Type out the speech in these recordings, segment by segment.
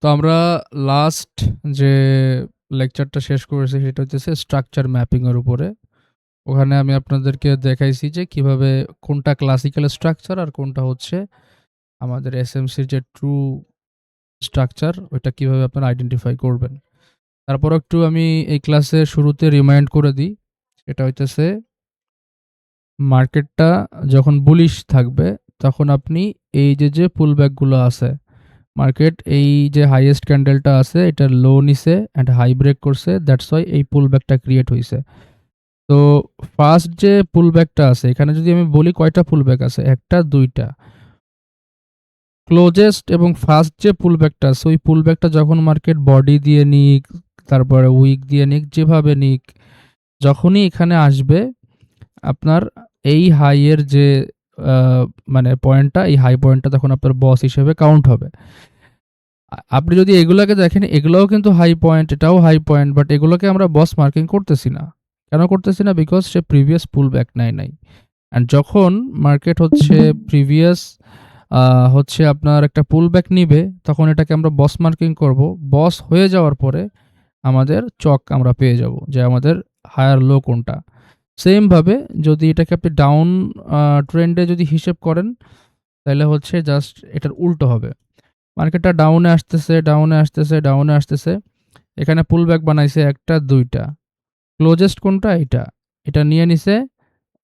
তো আমরা লাস্ট যে লেকচারটা শেষ করেছি সেটা হচ্ছে স্ট্রাকচার ম্যাপিং এর উপরে। ওখানে আমি আপনাদেরকে দেখাইছি যে কিভাবে কোনটা ক্লাসিক্যাল স্ট্রাকচার আর কোনটা হচ্ছে আমাদের এসএমসির যে ট্রু স্ট্রাকচার ওইটা কিভাবে আপনারা আইডেন্টিফাই করবেন। তারপর একটু আমি এই ক্লাসে শুরুতে রিমাইন্ড করে দিই, এটা হইতেছে মার্কেটটা যখন বুলিশ থাকবে তখন আপনি এই যে পুলব্যাকগুলো আছে, মার্কেট এই যে হাইয়েস্ট ক্যান্ডেলটা আছে এটা লো নিছে অ্যান্ড হাই ব্রেক করছে, দ্যাটস ওয়াই এই পুলব্যাকটা ক্রিয়েট হয়েছে। তো ফার্স্ট যে পুলব্যাকটা আছে এখানে যদি আমি বলি কয়টা পুলব্যাক আছে, একটা দুইটা। ক্লোজেস্ট এবং ফার্স্ট যে পুলব্যাকটা আছে ওই পুলব্যাকটা যখন মার্কেট বডি দিয়ে নিক, তারপরে উইক দিয়ে নিক, যেভাবে নিক, যখনই এখানে আসবে আপনার এই হাইয়ের যে মানে পয়েন্টটা, এই হাই পয়েন্টটা তখন আপনার বস হিসেবে কাউন্ট হবে। আপনি যদি এগুলোকে দেখেন এগুলোও কিন্তু হাই পয়েন্ট, এটাও হাই পয়েন্ট, বাট এগুলোকে আমরা বস মার্কিং করতেছি না। কেন করতেছি না? Because say previous pool back নেয় নাই। অ্যান্ড যখন মার্কেট হচ্ছে প্রিভিয়াস হচ্ছে আপনার একটা পুল ব্যাক নিবে তখন এটাকে আমরা বস মার্কিং করব। বস হয়ে যাওয়ার পরে আমাদের চক আমরা পেয়ে যাব যে আমাদের হায়ার লো কোনটা। সেমভাবে যদি এটাকে আপনি ডাউন ট্রেন্ডে যদি হিসেব করেন তাহলে হচ্ছে জাস্ট এটার উল্টো হবে। মার্কেটটা ডাউনে আসতেছে, ডাউনে আসতেছে, ডাউনে আসতেছে। এখানে পুল ব্যাক বানাইছে একটা, দুইটা। ক্লোজেস্ট কোনটা? এটা। এটা নিয়ে নিছে,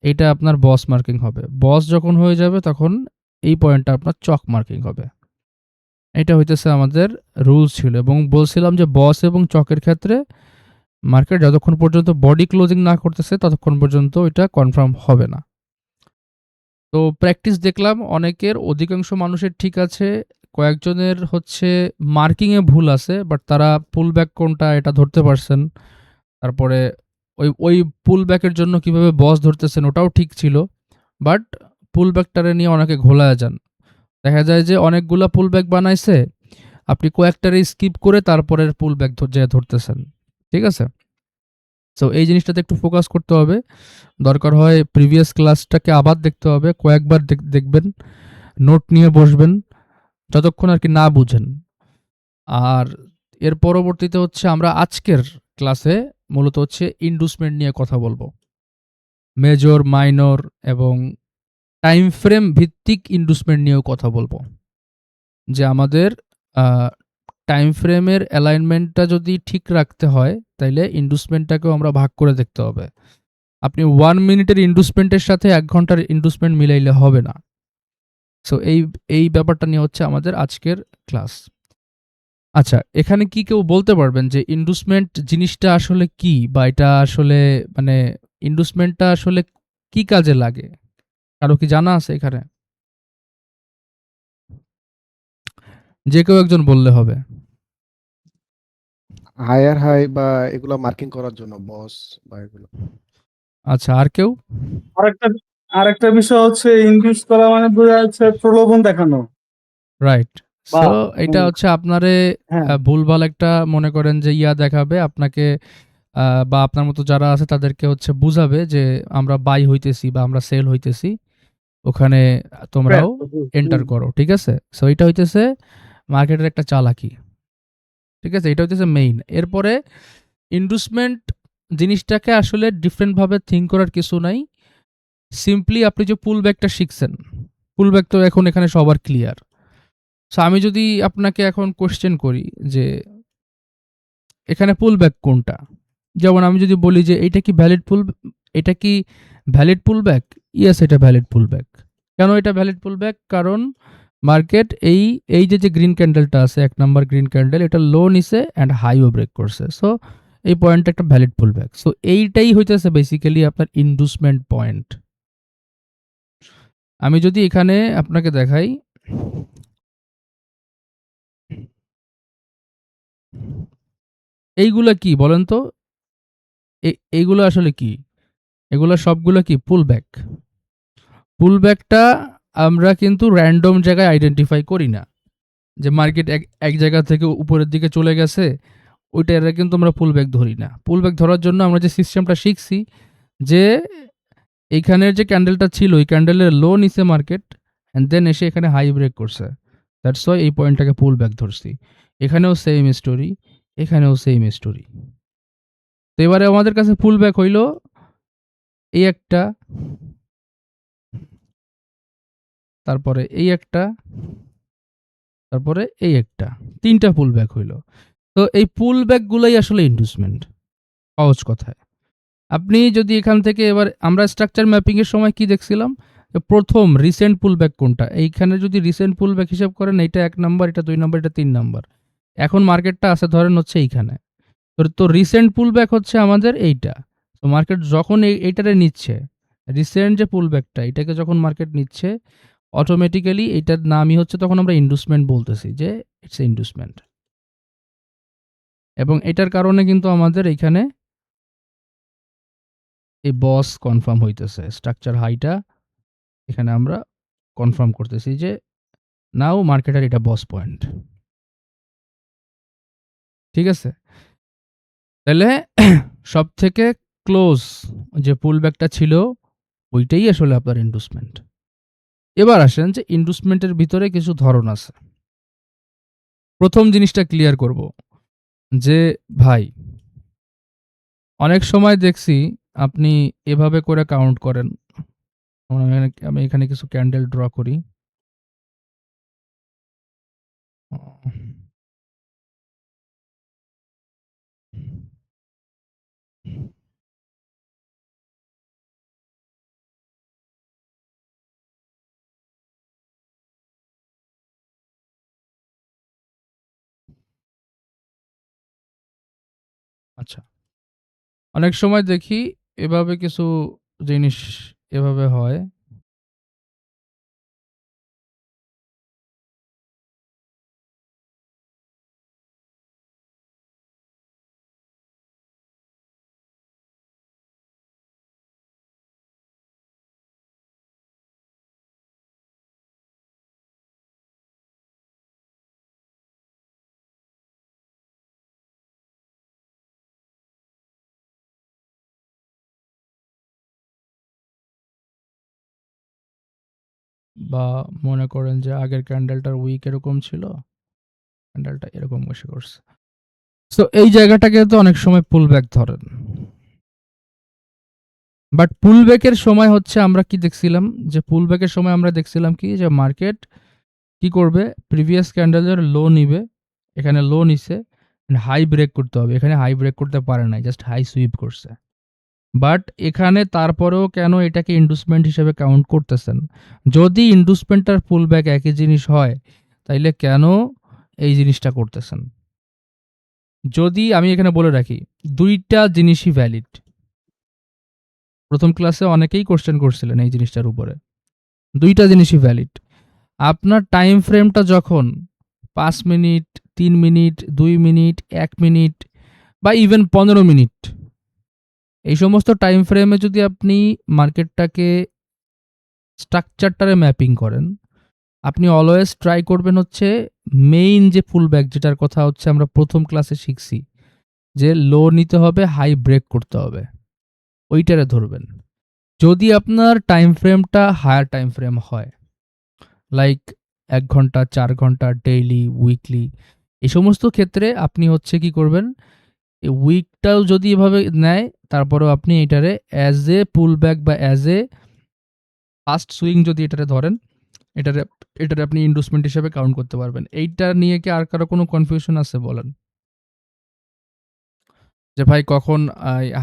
এটা আপনার বস মার্কিং হবে। বস যখন হয়ে যাবে তখন এই পয়েন্টটা আপনার চক মার্কিং হবে। এটা হইতেছে আমাদের রুলস ছিল এবং বলছিলাম যে বস এবং চকের ক্ষেত্রে মার্কেট যতক্ষণ পর্যন্ত বডি ক্লোজিং না করতেছে ততক্ষণ পর্যন্ত এটা কনফার্ম হবে না। তো প্র্যাকটিস দেখলাম অনেকের, অধিকাংশ মানুষের ঠিক আছে, কয়েকজনের হচ্ছে মার্কিংয়ে ভুল আছে, বাট তারা পুল ব্যাক কোনটা এটা ধরতে পারছেন। তারপরে ওই পুল ব্যাকের জন্য কিভাবে বস ধরতেছেন ওটাও ঠিক ছিল, বাট পুল ব্যাকটারে নিয়ে অনেকে ঘোলায় যান। দেখা যায় যে অনেকগুলা পুল ব্যাক বানাইছে, আপনি কয়েকটারে স্কিপ করে তারপরের পুল ব্যাক ধরতেছেন। ঠিক আছে? সো এই জিনিসটাতে একটু ফোকাস করতে হবে। দরকার হয় প্রিভিয়াস ক্লাসটাকে আবার দেখতে হবে, কয়েকবার দেখবেন, নোট নিয়ে বসবেন যতক্ষণ আর কি না বুঝেন। আর এর পরবর্তীতে হচ্ছে আমরা আজকের ক্লাসে মূলত হচ্ছে ইন্ডুসমেন্ট নিয়ে কথা বলবো। মেজর, মাইনর এবং টাইম ফ্রেম ভিত্তিক ইন্ডুসমেন্ট নিয়েও কথা বলবো। যে আমাদের টাইম ফ্রেমের অ্যালাইনমেন্টটা যদি ঠিক রাখতে হয় তাইলে ইন্ডুসমেন্টটাকেও আমরা ভাগ করে দেখতে হবে। আপনি 1 মিনিটের ইন্ডুসমেন্টের সাথে 1 ঘন্টার ইন্ডুসমেন্ট মিলাইলে হবে না। সো এই ব্যাপারটা নিয়ে হচ্ছে আমাদের আজকের ক্লাস। আচ্ছা, এখানে কি কেউ বলতে পারবেন যে ইন্ডুসমেন্ট জিনিসটা আসলে কি, বা এটা আসলে মানে ইন্ডুসমেন্টটা আসলে কি কাজে লাগে? কারো কি জানা আছে এখানে? যে কেউ একজন বললে হবে। হায়ার হাই বা এগুলো মার্কিং করার জন্য বস বা এগুলো। আচ্ছা, আর কেউ? আরেকটা আরেকটা বিষয় হচ্ছে ইনডিউস করা মানে বোঝা যাচ্ছে প্রলোভন দেখানো রাইট। বা সো এটা হচ্ছে আপনারে হ্যাঁ ভুলভাল একটা মনে করেন যে দেখাবে আপনাকে, বা আপনার মতো যারা আছে তাদেরকে হচ্ছে বুঝাবে যে আমরা বাই হইতেছি বা আমরা সেল হইতেছি, ওখানে তোমরাও এন্টার করো। ঠিক আছে? সো এটা হইতেছে মার্কেটের একটা চালাকি। ঠিক আছে? এটা হইতেছে মেইন। এরপরে ইন্ডুসমেন্ট জিনিসটাকে আসলে ডিফারেন্ট ভাবে থিঙ্ক করার কিছু নাই। সিম্পলি আপনি যে পুল ব্যাকটা শিখছেন, পুল ব্যাক তো এখন এখানে সবার ক্লিয়ার। সো আমি যদি আপনাকে এখন কোশ্চেন করি যে এখানে পুল ব্যাক কোনটা? যেমন আমি যদি বলি যে এটা কি ভ্যালিড পুল ব্যাক? ইয়েস, এটা ভ্যালিড পুল ব্যাক। কেন এটা ভ্যালিড পুল ব্যাক? কারণ মার্কেট এই যে গ্রিন ক্যান্ডেলটা আছে, 1 নাম্বার গ্রিন ক্যান্ডেল, এটা লো নিছে অ্যান্ড হাইও ব্রেক করছে। সো এই পয়েন্টটা একটা ভ্যালিড পুল ব্যাক। সো এইটাই হইতেছে বেসিক্যালি আপনার ইন্ডুসমেন্ট পয়েন্ট। আমি যদি এখানে আপনাকে দেখাই, এইগুলা কি বলেন তো? এইগুলো আসলে কি? এগুলা সবগুলো কি? পুল ব্যাক। পুল ব্যাকটা আমরা কিন্তু র্যান্ডম জায়গায় আইডেন্টিফাই করি না। যে মার্কেট এক জায়গা থেকে উপরের দিকে চলে গেছে, ওইটা এরা কিন্তু আমরা পুল ব্যাক ধরি না। পুল ব্যাক ধরার জন্য আমরা যে সিস্টেমটা শিখছি যে এইখানের যে ক্যান্ডেলটা ছিল ওই ক্যান্ডেলের লো নিচে মার্কেট অ্যান্ড দেন এসে এখানে হাই ব্রেক করছে, দ্যাটস ওয়াই এই পয়েন্টটাকে পুল ব্যাক ধরছি। এখানেও সেম স্টোরি, এখানেও সেম স্টোরি। তো এবারে আমাদের কাছে পুল ব্যাক হইল এই একটা, তারপরে এই একটা, তারপরে এই একটা, ৩ টা পুল ব্যাক হইল। তো এই পুল ব্যাক গুলাই আসলে ইনডুসমেন্ট, সহজ কথায়। আপনি যদি এখান থেকে এবার আমরা স্ট্রাকচার ম্যাপিং এর সময় কি দেখছিলাম? প্রথম রিসেন্ট পুল ব্যাক কোনটা? এইখানে যদি রিসেন্ট পুল ব্যাক হিসাব করেন, এইটা ১ নাম্বার, এটা ২ নাম্বার, এটা ৩ নাম্বার। এখন মার্কেটটা আছে ধরেন হচ্ছে এইখানে। তো রিসেন্ট পুল ব্যাক হচ্ছে আমাদের এইটা। তো মার্কেট যখন এইটারে নিচ্ছে, রিসেন্ট যে পুল ব্যাকটা, এটাকে যখন মার্কেট নিচ্ছে, অটোমেটিক্যালি এইটার নামই হচ্ছে তখন আমরা ইনডুসমেন্ট বলতেছি যে ইটস এ ইনডুসমেন্ট। এবং এটার কারণে কিন্তু আমাদের এইখানে এই বস কনফার্ম হইতেছে। স্ট্রাকচার হাইটা এখানে আমরা কনফার্ম করতেছি যে নাও মার্কেটের এটা বস পয়েন্ট। ঠিক আছে? তাহলে সবথেকে ক্লোজ যে পুল ব্যাকটা ছিল ওইটাই আসলে আপনার ইনডুসমেন্ট। এবার আসেন যে ইনডুসমেন্টের ভিতরে কিছু ধরন আছে। প্রথম জিনিসটা ক্লিয়ার করব যে ভাই, অনেক সময় দেখছি আপনি এভাবে করে কাউন্ট করেন। আমি এখানে কিছু ক্যান্ডেল ড্র করি। আচ্ছা, অনেক সময় দেখি এভাবে কিছু জিনিস এভাবে হয়। বা মনে করেন যে আগের ক্যান্ডেলটার উইক এরকম ছিল, ক্যান্ডেলটা এরকম বসে করছে। সো এই জায়গাটাকে তো অনেক সময় পুল ব্যাক ধরেন। বাট পুল ব্যাকের সময় হচ্ছে আমরা কি দেখছিলাম, যে পুল ব্যাকের সময় আমরা দেখছিলাম কি, যে মার্কেট কি করবে, প্রিভিয়াস ক্যান্ডেলের লো নিবে, এখানে লো নিছে, হাই ব্রেক করতে হবে। এখানে হাই ব্রেক করতে পারে নাই, জাস্ট হাই সুইপ করছে। বাট এখানে তারপরেও কেন এটাকে ইন্ডুসমেন্ট হিসেবে কাউন্ট করতেছেন? যদি ইন্ডুসমেন্ট আর পুল ব্যাক একই জিনিস হয়, তাইলে কেন এই জিনিসটা করতেছেন? যদি আমি এখানে বলে রাখি, ২টা জিনিসই ভ্যালিড। প্রথম ক্লাসে অনেকেই কোশ্চেন করছিলেন এই জিনিসটার উপরে। ২টা জিনিসই ভ্যালিড। আপনার টাইম ফ্রেমটা যখন ৫ মিনিট, ৩ মিনিট, ২ মিনিট, ১ মিনিট বা ইভেন ১৫ মিনিট, এই সমস্ত টাইম ফ্রেমে যদি আপনি মার্কেটটাকে স্ট্রাকচারটারে ম্যাপিং করেন, আপনি অলওয়েজ ট্রাই করবেন হচ্ছে মেইন যে পুল ব্যাক, যেটার কথা হচ্ছে আমরা প্রথম ক্লাসে শিখছি, যে লো নিতে হবে, হাই ব্রেক করতে হবে, ওইটারে ধরবেন। যদি আপনার টাইম ফ্রেমটা হায়ার টাইম ফ্রেম হয়, লাইক ১ ঘন্টা, ৪ ঘন্টা, ডেইলি, উইকলি, এই সমস্ত ক্ষেত্রে আপনি হচ্ছে কি করবেন, এই উইকটাও যদি এভাবে নেয়, তারপরেও আপনি এটারে অ্যাজ এ পুল ব্যাক বা অ্যাজ এ ফাস্ট সুইং যদি এটারে ধরেন, এটারে আপনি ইন্ডুসমেন্ট হিসেবে কাউন্ট করতে পারবেন। এইটা নিয়ে কি আর কারো কোনো কনফিউশন আছে বলেন? যে ভাই কখন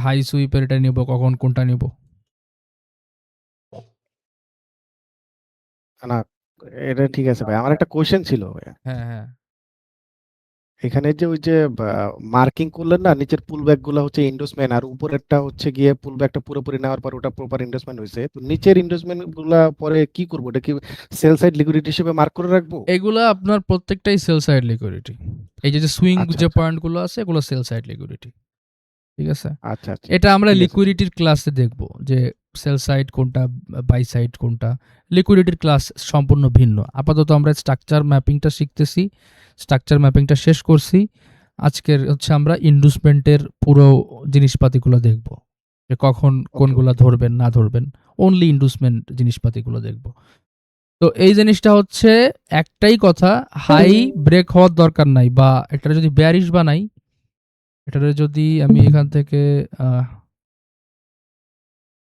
হাই সুইপের এটা নিব, কখন কোনটা নিব? না, এটা ঠিক আছে ভাই। আমার একটা কোয়েশ্চেন ছিল ভাইয়া। হ্যাঁ, হ্যাঁ। এখানে যে ওই যে মার্কিং করলেন না, নিচের পুল ব্যাক গুলো হচ্ছে ইন্ডোসমেন্ট, আর উপরেরটা হচ্ছে গিয়ে পুল ব্যাকটা পুরোপুরি নেওয়ার পর ওটা প্রপার ইন্ডোসমেন্ট হয়েছে। তো নিচের ইন্ডোসমেন্ট গুলা পরে কি করবো? এটা কি সেল সাইড লিকুইডিটি হিসেবে মার্ক করে রাখবো? এগুলা আপনার প্রত্যেকটাই সেল সাইড লিকুইডিটি। এই যে সুইং আচ্ছা, যে আচ্ছা, পয়েন্টগুলো আছে, এগুলো সেল সাইড লিকুইডিটি। ঠিক আছে? আচ্ছা, আচ্ছা, এটা আমরা ঠিক আছে। লিকুইডিটির ক্লাসে দেখব যে সেল সাইড কোনটা, বাই সাইড কোনটা। লিকুইডিটির ক্লাস সম্পূর্ণ ভিন্ন। আপাতত আমরা স্ট্রাকচার ম্যাপিংটা শিখতেছি, স্ট্রাকচার ম্যাপিংটা শেষ করছি। আজকের হচ্ছে আমরা ইন্ডুসমেন্টের পুরো জিনিসপাতিগুলো দেখব, যে কখন ওকে, কোনগুলা ওকে। ধরবেন না ধরবেন। অনলি ইন্ডুসমেন্ট জিনিসপাতিগুলো দেখব। তো এই জিনিসটা হচ্ছে একটাই কথা, হাই ব্রেক হওয়ার দরকার নাই, বা এটা যদি বেয়ারিশ বানাই, এটা যদি আমি এখান থেকে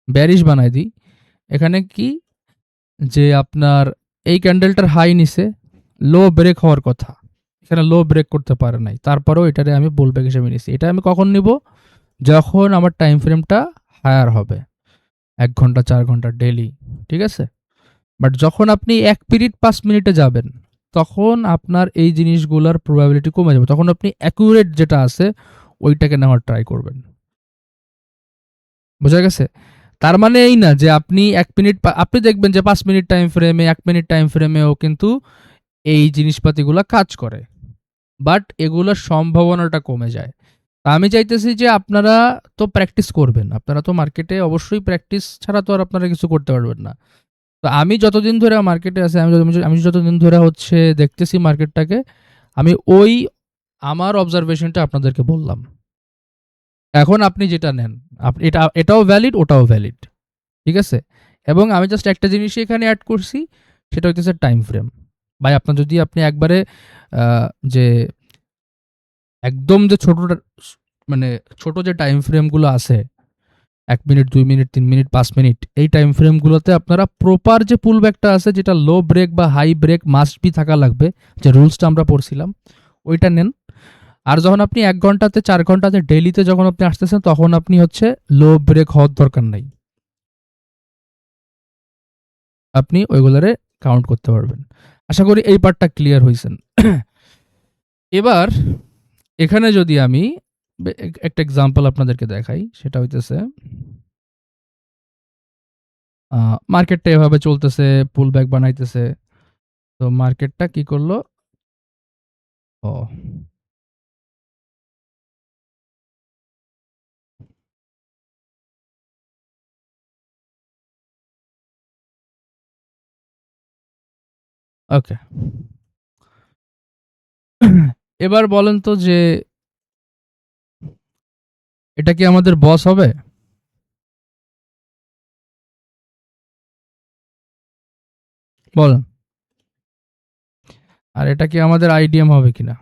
বেয়ারিশ বানাই দিই, এখানে কি যে আপনার এই ক্যান্ডেলটার হাই নিছে, লো ব্রেক হওয়ার কথা, এখানে লো ব্রেক করতে পারে নাই, তারপরেও এটারে আমি বুল ব্যাক হিসেবে নিছি। এটা আমি কখন নিব? যখন আমার টাইম ফ্রেমটা হায়ার হবে, 1 ঘন্টা 4 ঘন্টা ডেইলি, ঠিক আছে? বাট যখন আপনি 1 মিনিট 5 মিনিটে যাবেন, তখন আপনার এই জিনিসগুলোর প্রবাবিলিটি কমে যাবে, তখন আপনি অ্যাকুরেট যেটা আছে ওইটাকে নেওয়ার ট্রাই করবেন। বোঝা গেছে? তার মানে এই না যে আপনি 1 মিনিট আপনি দেখবেন যে 5 মিনিট টাইম ফ্রেমে, 1 মিনিট টাইম ফ্রেমেও কিন্তু এই জিনিসপাতিগুলা কাজ করে, বাট এগুলোর সম্ভাবনাটা কমে যায়। তা আমি চাইতেছি যে আপনারা তো প্র্যাকটিস করবেন, আপনারা তো মার্কেটে অবশ্যই প্র্যাকটিস ছাড়া তো আর আপনারা কিছু করতে পারবেন না। তো আমি যতদিন ধরে মার্কেটে আছি, আমি যতদিন ধরে হচ্ছে দেখতেছি মার্কেটটাকে, আমি ওই আমার অবজারভেশনটা আপনাদেরকে বললাম। এখন আপনি যেটা নেন, এটাও ভ্যালিড, ওটাও ভ্যালিড, ঠিক আছে? এবং আমি জাস্ট একটা জিনিসই এখানে অ্যাড করছি, সেটা হইতেছে টাইম ফ্রেম। ভাই আপনার যদি আপনি একবারে যে একদম যে মানে ছোট যে টাইম ফ্রেমগুলো আছে, 1 মিনিট 2 মিনিট 3 মিনিট 5 মিনিট, এই টাইম ফ্রেমগুলোতে আপনারা প্রপার যে পুল ব্যাকটা আছে, যেটা লো ব্রেক বা হাই ব্রেক মাস্ট বি থাকা লাগবে, যে রুলসটা আমরা পড়ছিলাম, ওইটা নেন। আর যখন আপনি 1 ঘন্টাতে 4 ঘন্টাতে ডেইলিতে যখন আপনি আসতেছেন, তখন আপনি হচ্ছে লো ব্রেক হওয়ার দরকার নাই, আপনি ওইগুলারে কাউন্ট করতে পারবেন। আশা করি এই পার্টটা ক্লিয়ার হয়েছেন। এবার এখানে যদি আমি একটা এক্সাম্পল আপনাদেরকে দেখাই, সেটা হইতেছে মার্কেটটা এভাবে চলতেছে, পুল ব্যাক বানাইতেছে। তো মার্কেটটা কি করলো? ও ওকে। এবার বলেন তো যে এটা কি আমাদের বস হবে? বলেন। আর এটা কি আমাদের আইডিএম হবে কিনা?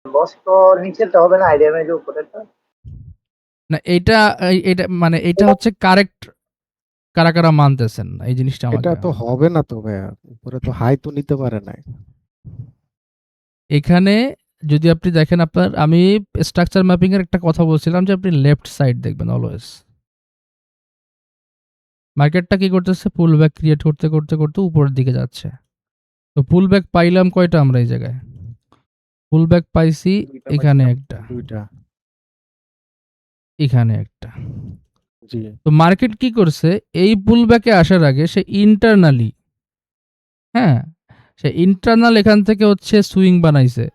বস তো নিচেরটা হবে না, আইডিএম এর যে উপরেরটা। না এটা এটা মানে এটা হচ্ছে কারেক্ট, কারা কারা মানতেছেন এই জিনিসটা এটা আমাকে? তো হবে না তো ভাইয়া, উপরে তো হাই তো নিতে পারে নাই। এখানে যদি আপনি দেখেন, আমি স্ট্রাকচার ম্যাপিং এর একটা কথা বলছিলাম যে আপনি লেফট সাইড দেখবেন অলওয়েজ। মার্কেটটা কি করতেছে? পুল ব্যাক ক্রিয়েট করতে করতে করতে উপরের দিকে যাচ্ছে। তো পুল ব্যাক পাইলাম কয়টা আমরা এই জায়গায়? পুল ব্যাক পাইছি এখানে একটা, দুইটা। এখানে একটা। জি। তো মার্কেট কি করছে? এই পুল ব্যাকে আসার আগে সে ইন্টারনালি, হ্যাঁ, সে ইন্টারনাল এখান থেকে হচ্ছে সুইং বানাইছে,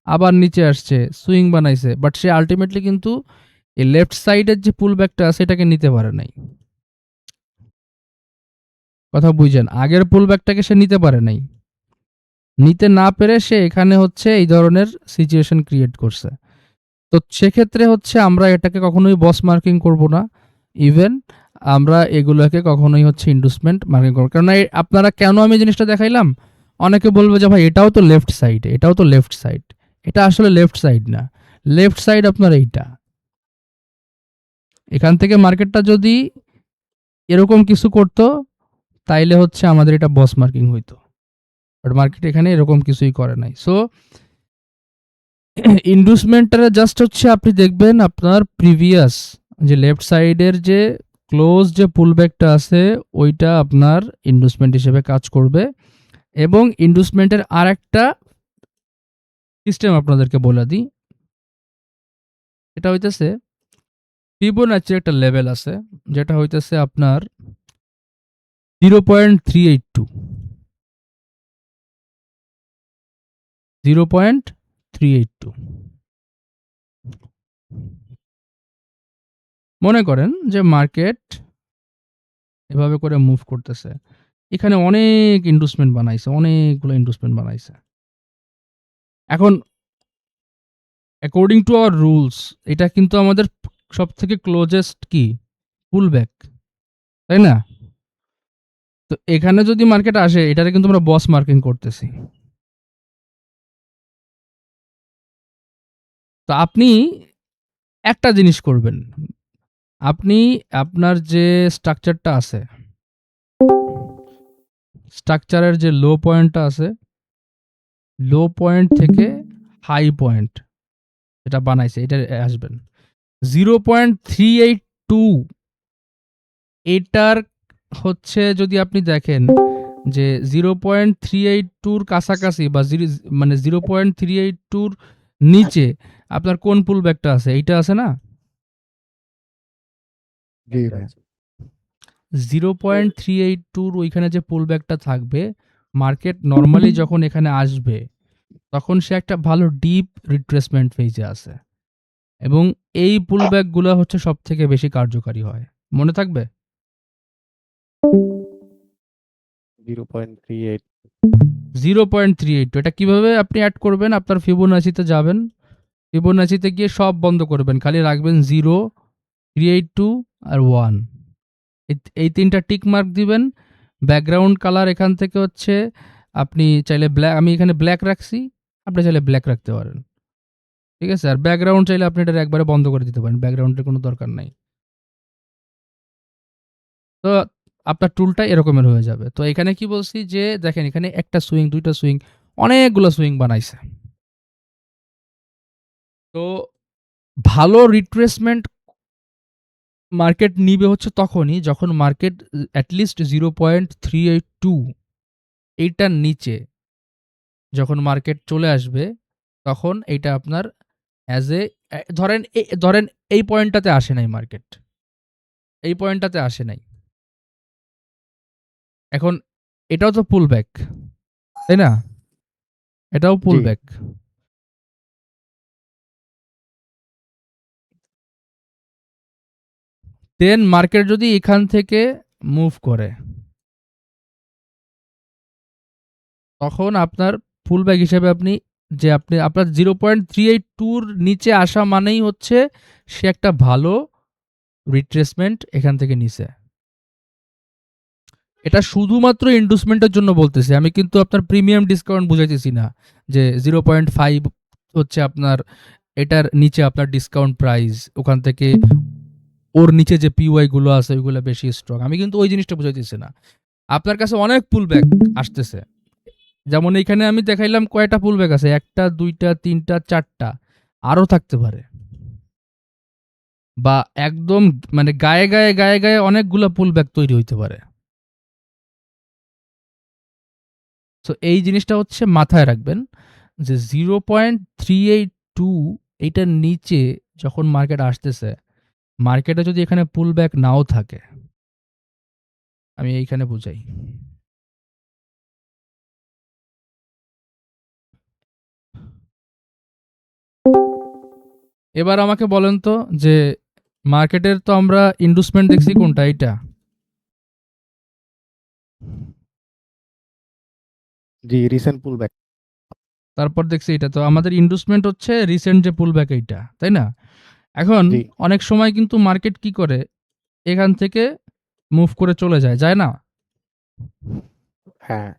আবার নিচে আসছে সুইং বানাইছে, বাট সে আলটিমেটলি কিন্তু এই লেফট সাইডের যে পুল ব্যাকটা আছে এটাকে নিতে পারে নাই। কথা বুঝেন, আগের পুল ব্যাকটাকে সে নিতে পারে নাই, নিতে না পেরে সে এখানে হচ্ছে এই ধরনের সিচুয়েশন ক্রিয়েট করছে। তো সেক্ষেত্রে হচ্ছে আমরা এটাকে কখনোই বস মার্কিং করব না, ইভেন আমরা এগুলোকে কখনোই হচ্ছে ইন্ডুসমেন্ট মার্কিং করবো। কারণ আপনারা কেন আমি জিনিসটা দেখাইলাম, অনেকে বলবে যে ভাই এটাও তো লেফট সাইড, এটাও তো লেফট সাইড। এটা আসলে লেফট সাইড না, লেফট সাইড আপনার এইটা। এখান থেকে মার্কেটটা যদি এরকম কিছু করতো, তাইলে হচ্ছে আমাদের এটা বস মার্কিং হইতো, বাট মার্কেট এখানে এরকম কিছুই করে নাই। সো ইন্ডুসমেন্টটা জাস্ট হচ্ছে আপনি দেখবেন আপনার প্রিভিয়াস যে লেফট সাইডের যে ক্লোজ যে পুলব্যাকটা আছে, ওইটা আপনার ইন্ডুসমেন্ট হিসেবে কাজ করবে। এবং ইন্ডুসমেন্টের আর একটা সিস্টেম আপনাদেরকে বলে দিই, এটা হইতেছে ফিবোনাচির একটা লেভেল আছে, যেটা হইতেছে আপনার 0.382, 0.382। মনে করেন যে মার্কেট এভাবে করে মুভ করতেছে, এখানে অনেক ইন্ডুসমেন্ট বানাইছে, অনেকগুলো ইন্ডুসমেন্ট বানাইছে। এখন অ্যাকর্ডিং টু আওয়ার রুলস, এটা কিন্তু আমাদের সব থেকে ক্লোজেস্ট কি পুল ব্যাক, তাই না? তো এখানে যদি মার্কেট আসে এটারে কিন্তু আমরা বস মার্কিং করতেছি। তো আপনি একটা জিনিস করবেন, আপনি আপনার যে স্ট্রাকচারটা আছে, স্ট্রাকচারের যে লো পয়েন্টটা আছে, লো পয়েন্ট থেকে হাই পয়েন্ট যেটা বানাইছে এটা আসবেন 0.382। এটার হচ্ছে যদি আপনি দেখেন যে 0.382 কাছাকাছি বা মানে 0.382 নিচে আপনার কোন পুল ব্যাকটা আছে, এইটা আছে না, জি ভাই 0.382 ওইখানে যে পুল ব্যাকটা থাকবে, মার্কেট নর্মালি যখন এখানে আসবে তখন সে একটা ভালো ডিপ রিট্রেসমেন্ট ফেজে আছে এবং এই পুল ব্যাকগুলো হচ্ছে সব থেকে বেশি কার্যকারী হয়, মনে থাকবে। 0.38 0.382 এটা কিভাবে আপনি অ্যাড করবেন, আপনার ফিবোনাচিতে যাবেন, ফিবোনাচিতে গিয়ে সব বন্ধ করবেন, খালি রাখবেন 0, 382 আর 1, এই তিনটা টিক মার্ক দিবেন। ব্যাকগ্রাউন্ড কালার এখান থেকে হচ্ছে আপনি চাইলে ব্ল্যাক, আমি এখানে ব্ল্যাক রাখছি, আপনি চাইলে ব্ল্যাক রাখতে পারেন, ঠিক আছে। আর ব্যাকগ্রাউন্ড চাইলে আপনি এটা একবারে বন্ধ করে দিতে পারেন, ব্যাকগ্রাউন্ডের কোনো দরকার নাই। তো আপনার টুলটা এরকমের হয়ে যাবে। তো এখানে কি বলছি যে দেখেন এখানে একটা সুইং, দুইটা সুইং, অনেকগুলো সুইং বানাইছে। তো ভালো রিট্রেসমেন্ট মার্কেট নিবে হচ্ছে তখনই যখন মার্কেট অ্যাটলিস্ট 0.382 এইটার নিচে যখন মার্কেট চলে আসবে, তখন এইটা আপনার অ্যাজ এ ধরেন এই পয়েন্টটাতে আসে নাই মার্কেট, এই পয়েন্টটাতে আসে নাই, এখন এটাও তো পুল ব্যাক, তাই না, এটাও পুল জি ব্যাক। দেন মার্কেট যদি এখান থেকে মুভ করে তখন আপনার ফুল ব্যাক হিসেবে আপনি আপনার 0.382 নিচে আসা মানেই হচ্ছে সে একটা ভালো রিট্রেসমেন্ট এখান থেকে নিছে। এটা শুধুমাত্র ইন্ডুসমেন্টের জন্য বলতেছি আমি, কিন্তু আপনার প্রিমিয়াম ডিসকাউন্ট বুঝাইতেছি না যে 0.5 হচ্ছে আপনার এটার নিচে আপনার ডিসকাউন্ট প্রাইস, ওখান থেকে ওর নিচে যে পিওয়াই গুলো আছে ওইগুলো বেশি স্ট্রং, আমি কিন্তু ওই জিনিসটা বুঝাইতেছি না। আপনার কাছে অনেক পুল ব্যাক আসতেছে, যেমন এইখানে আমি দেখাইলাম কয়টা পুল ব্যাক আছে, 1টা 2টা 3টা 4টা, আরো থাকতে পারে, বা একদম মানে গায়ে গায়ে গায়ে গায়ে অনেকগুলো পুল ব্যাক তৈরি হইতে পারে। তো এই জিনিসটা হচ্ছে মাথায় রাখবেন যে 0.382 এইটার নিচে যখন মার্কেট আসতেছে, মার্কেটে যদি এখানে পুল ব্যাক নাও থাকে, আমি এইখানে বুঝাই, এবার আমাকে বলেন তো যে মার্কেটের তো আমরা ইন্ডুসমেন্ট দেখছি কোনটা, এইটা, জি রিসেন্ট পুলব্যাক তারপর দেখছি এটা, তো আমাদের ইন্ডুসমেন্ট হচ্ছে রিসেন্ট যে পুলব্যাক এইটা, তাই না। এখন জি অনেক সময় কিন্তু মার্কেট কি করে এখান থেকে মুভ করে চলে যায়, যায় না, হ্যাঁ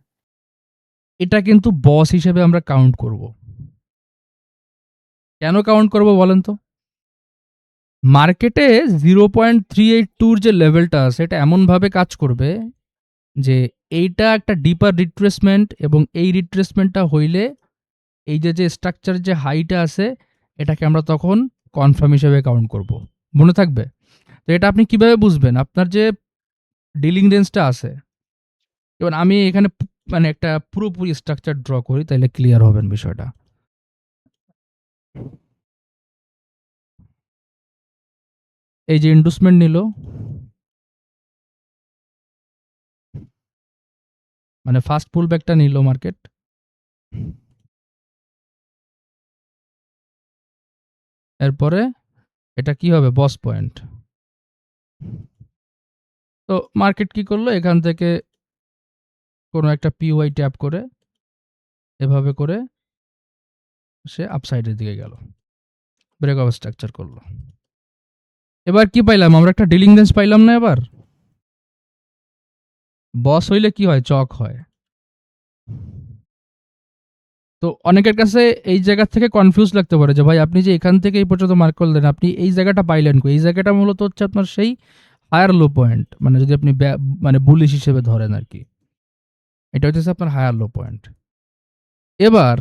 এটা কিন্তু বস হিসেবে আমরা কাউন্ট করব। কেন কাউন্ট করব বলেন তো, মার্কেটে 0.382 যে লেভেলটা আছে এটা এমনভাবে কাজ করবে যে এইটা একটা ডিপার রিট্রেসমেন্ট, এবং এই রিট্রেসমেন্টটা হইলে এই যে স্ট্রাকচার যে হাইটা আছে এটাকে আমরা তখন কনফার্ম হিসেবে কাউন্ট করব, মনে থাকবে। তো এটা আপনি কিভাবে বুঝবেন, আপনার যে ডিলিং রেঞ্জটা আছে, যেমন আমি এখানে মানে একটা পুরোপুরি স্ট্রাকচার ড্র করি তাহলে ক্লিয়ার হবেন বিষয়টা। এই যে ইন্ডুসমেন্ট নিল, মানে ফার্স্ট পুল ব্যাকটা নিল মার্কেট, এরপরে এটা কি হবে বস পয়েন্ট। তো মার্কেট কি করলো, এখান থেকে কোনো একটা পিওয়াই ট্যাপ করে এভাবে করে সে আপসাইডের দিকে গেল, ব্রেক অফ স্ট্রাকচার করলো। এবার কি পাইলাম আমরা, একটা ডিলিং রেঞ্জ পাইলাম না, এবার বস হইলে কি হয়? চক হয়। তো অনেকের কাছে এই জায়গা থেকে কনফিউজ লাগতে পারে যে ভাই আপনি যে এখান থেকে এই পর্যন্ত মার্ক করলেন, আপনি এই জায়গাটা পাইলেন কই? এই জায়গাটা মূলত হচ্ছে আপনার সেই হায়ার লো পয়েন্ট। মানে যদি আপনি মানে বুলিশ হিসেবে ধরেন আরকি। এটা হইতেছে আপনার হায়ার লো পয়েন্ট। এবার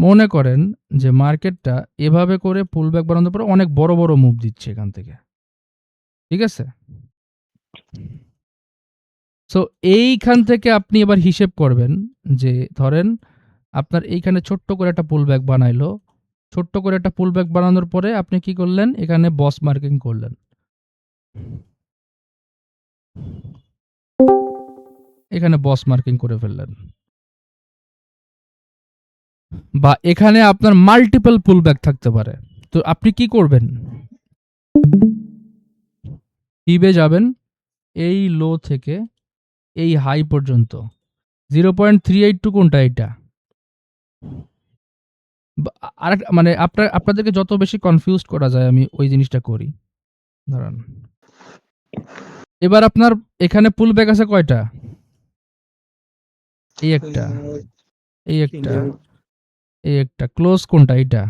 মনে করেন যে মার্কেটটা এভাবে করে পুলব্যাক বানানোর পরে অনেক বড়, বড় মুভ দিচ্ছে এখান থেকে। ঠিক আছে? সো এইখান থেকে আপনি এবার হিসেব করবেন যে ধরেন আপনার এইখানে ছোট্ট করে একটা পুলব্যাক বানাইলো। ছোট্ট করে একটা পুলব্যাক বানানোর পরে আপনি কি করলেন? এখানে বস মার্কিং করলেন। এখানে বস মার্কিং করে ফেললেন। বা এখানে আপনার মাল্টিপল পুলব্যাক থাকতে পারে। তো আপনি কি করবেন? টিবে যাবেন এই লো থেকে এই হাই পর্যন্ত 0.382 কোনটা এটা? আরেক মানে আপনাদেরকে যত বেশি কনফিউজড করা যায় আমি ওই জিনিসটা করি। দাঁড়ান। এবার আপনার এখানে পুলব্যাক আছে কয়টা? এই একটা, এই একটা, এই একটা। ক্লোজ কোনটা? এইটা।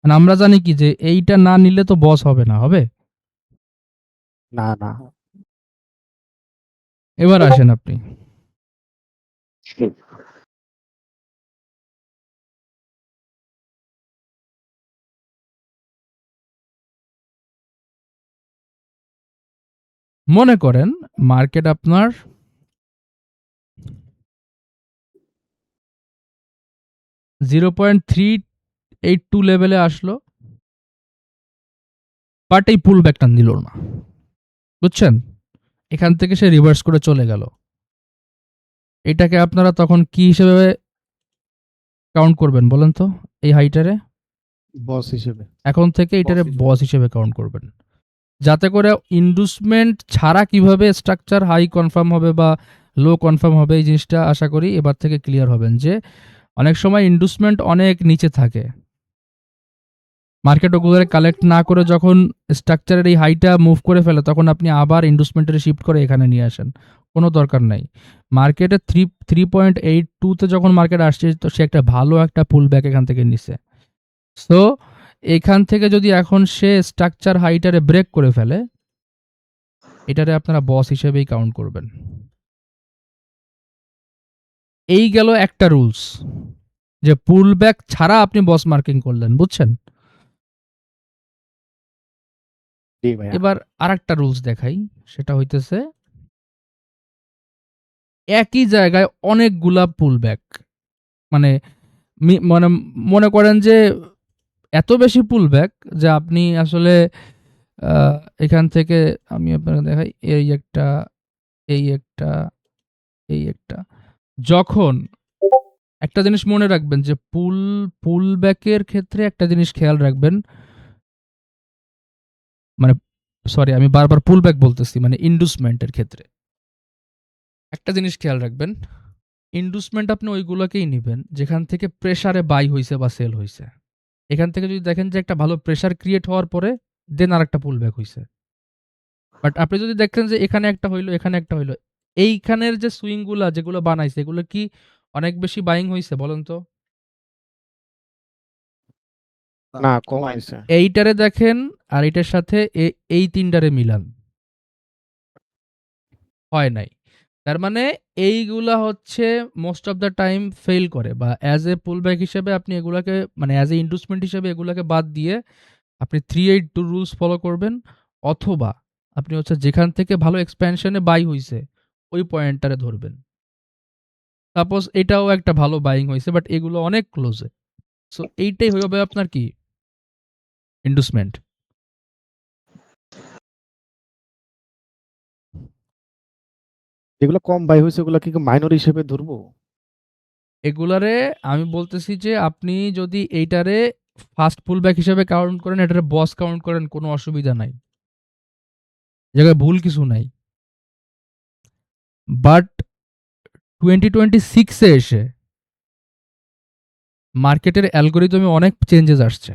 মানে আমরা জানি কি যে এইটা না নিলে তো বস হবে না, হবে? না না এবার আসেন আপনি। মনে করেন মার্কেট আপনার 0.382 লেভেলে আসলো, বাট এই পুলব্যাকটা নিল না। বুঝছেন? এখান থেকে সে রিভার্স করে চলে গেল। এটাকে আপনারা তখন কি হিসেবে কাউন্ট করবেন বলেন তো? এই হাইটারে? বস হিসেবে। এখন থেকে এটারে হিসেবে। বস হিসেবে কাউন্ট করবেন। যাতে করে ইন্ডুসমেন্ট ছাড়া কিভাবে স্ট্রাকচার হাই কনফার্ম হবে বা লো কনফার্ম হবে এই জিনিসটা আশা করি এবার থেকে ক্লিয়ার হবেন যে অনেক সময় ইন্ডুসমেন্ট অনেক নিচে থাকে। মার্কেট ওগুলো কালেক্ট না করে যখন স্ট্রাকচারের এই হাইটা মুভ করে ফেলে তখন আপনি আবার ইন্ডুসমেন্টের শিফট করে এখানে নিয়ে আসেন। কোনো দরকার নাই। মার্কেটে 3.82 যখন মার্কেট আসছে তো সে একটা ভালো একটা পুল ব্যাক এখান থেকে নিছে। সো এখান থেকে যদি এখন সে স্ট্রাকচার হাইটারে ব্রেক করে ফেলে, এটারে আপনারা বস হিসেবেই কাউন্ট করবেন। এই গেল একটা রুলস যে পুল ব্যাক ছাড়া আপনি বস মার্কিং করলেন, বুঝছেন? জি ভাইয়া। এবার আরেকটা রুলস দেখাই, সেটা হইতেছে একই জায়গায় অনেকগুলা পুল ব্যাক। মানে মানে মনে করেন যে এত বেশি পুল ব্যাক যে আপনি আসলে এখান থেকে আমি আপনাকে দেখাই, এই একটা, এই একটা, এই একটা। যখন একটা জিনিস মনে রাখবেন যে পুল ব্যাকের ক্ষেত্রে একটা জিনিস খেয়াল রাখবেন, মানে সরি আমি বারবার পুল ব্যাক বলতেছি, মানে ইন্ডুসমেন্টের ক্ষেত্রে একটা জিনিস খেয়াল রাখবেন, ইন্ডুসমেন্ট আপনি ওইগুলোকেই নেবেন যেখান থেকে প্রেসারে বাই হইছে বা সেল হইছে। এখান থেকে যদি দেখেন যে একটা ভালো প্রেসার ক্রিয়েট হওয়ার পরে দেন আরেকটা পুল ব্যাক হইছে। বাট আপনি যদি দেখেন যে এখানে একটা হইলো, এখানে একটা হইলো, এইখানের যে সুইং গুলা যেগুলো বানাইছে এগুলো কি অনেক বেশি বাইং হইছে বলেন তো? না কমাইছে। এইটারে দেখেন আর এটার সাথে এই তিনটারে মিলান, হয় নাই। তার মানে এইগুলা হচ্ছে most of the time fail করে বা অ্যাজ এ পুল ব্যাক হিসেবে আপনি এগুলাকে মানে অ্যাজ এ ইন্ডুসমেন্ট হিসেবে এগুলাকে বাদ দিয়ে আপনি 382 রুলস ফলো করবেন, অথবা আপনি হচ্ছে যেখান থেকে ভালো এক্সপ্যানশনে বাই হইছে ওই পয়েন্টটারে ধরবেন। সাপোজ এটাও একটা ভালো বাইং হইছে বাট এগুলো অনেক ক্লোজে। সো এইটাই হবে আপনার কি ইন্ডুসমেন্ট। যেগুলো কম বাই হয়েছে ওগুলো কি মাইনর হিসেবে ধরবো? এগুলারে আমি বলতেছি যে আপনি যদি এইটারে ফার্স্ট পুল ব্যাক হিসেবে কাউন্ট করেন, এটারে বস কাউন্ট করেন, কোনো অসুবিধা নাই, জায়গায় ভুল কিছু নাই। বাট 2026 এ এসে মার্কেটের অ্যালগোরিদমে অনেক চেঞ্জেস আসছে।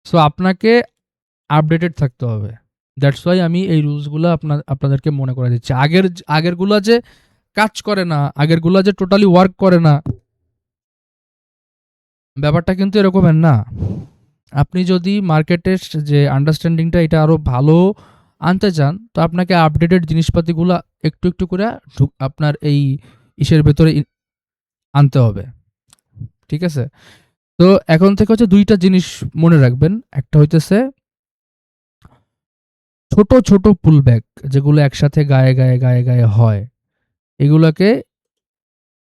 সো আপনাকে আপডেটেড থাকতে হবে। দ্যাটস ওয়াই আমি এই রুলসগুলো আপনাদেরকে মনে করে দিচ্ছি। আগেরগুলা যে কাজ করে না, আগেরগুলা যে টোটালি ওয়ার্ক করে না, ব্যাপারটা কিন্তু এরকমের না। আপনি যদি মার্কেটের যে আন্ডারস্ট্যান্ডিংটা এটা আরো ভালো আনতে চান, তো আপনাকে আপডেটেড জিনিসপাতিগুলো একটু একটু করে আপনার এই ইসের ভেতরে আনতে হবে। ঠিক আছে? তো এখন থেকে হচ্ছে 2টা জিনিস মনে রাখবেন। একটা হইতেছে ছোট ছোট পুলব্যাক, যেগুলো একসাথে গায়ে হয়, এগুলাকে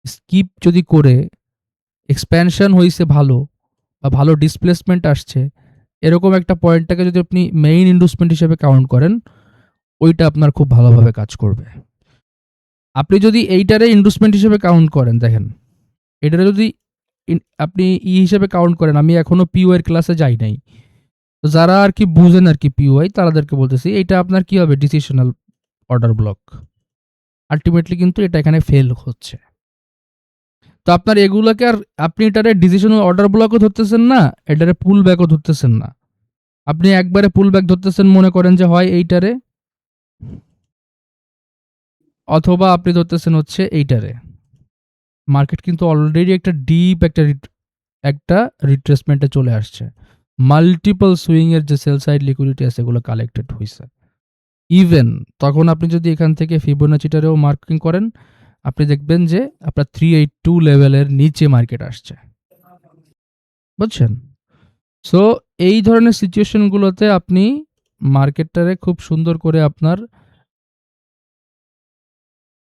স্কিপ যদি করে এক্সপ্যানশন হইছে ভালো বা ভালো ডিসপ্লেসমেন্ট আসছে, এরকম একটা পয়েন্টটাকে যদি আপনি মেইন ইনভেস্টমেন্ট হিসেবে কাউন্ট করেন, ওইটা আপনার খুব ভালোভাবে কাজ করবে। আপনি যদি এইটারে ইনভেস্টমেন্ট হিসেবে কাউন্ট করেন, দেখেন এটারে যদি আপনি হিসেবে কাউন্ট করেন, আমি এখনো পিওআই এর ক্লাসে যাই নাই, তো যারা আর কি বুঝেন আর কি পিওআই, তাদেরকে বলতেছি এটা আপনার কি হবে, ডিসিশনাল অর্ডার ব্লক। আলটিমেটলি কিন্তু এটা এখানে ফেল হচ্ছে। তো আপনার এগুলোকে আর আপনি এটারে ডিসিশনাল অর্ডার ব্লকও ধরতেছেন না, এটারে পুল ব্যাকও ধরতেছেন না। আপনি একবারে পুল ব্যাক ধরতেছেন, মনে করেন যে হয় এইটারে, অথবা আপনি ধরতেছেন হচ্ছে এইটারে। মার্কেট কিন্তু অলরেডি একটা ডিপ একটা রিট্রেসমেন্টে চলে আসছে। মাল্টিপল সুইং এর যে সেল সাইড লিকুইডিটি আছে, এগুলো কালেক্টেড হয়েছে। ইভেন তখন আপনি যদি এখান থেকে ফিবোনাচিটারেও মার্কিং করেন, আপনি দেখবেন যে আপনার 382 লেভেলের নিচে মার্কেট আসছে। বুঝছেন? সো এই ধরনের সিচুয়েশনগুলোতে আপনি মার্কেটটারে খুব সুন্দর করে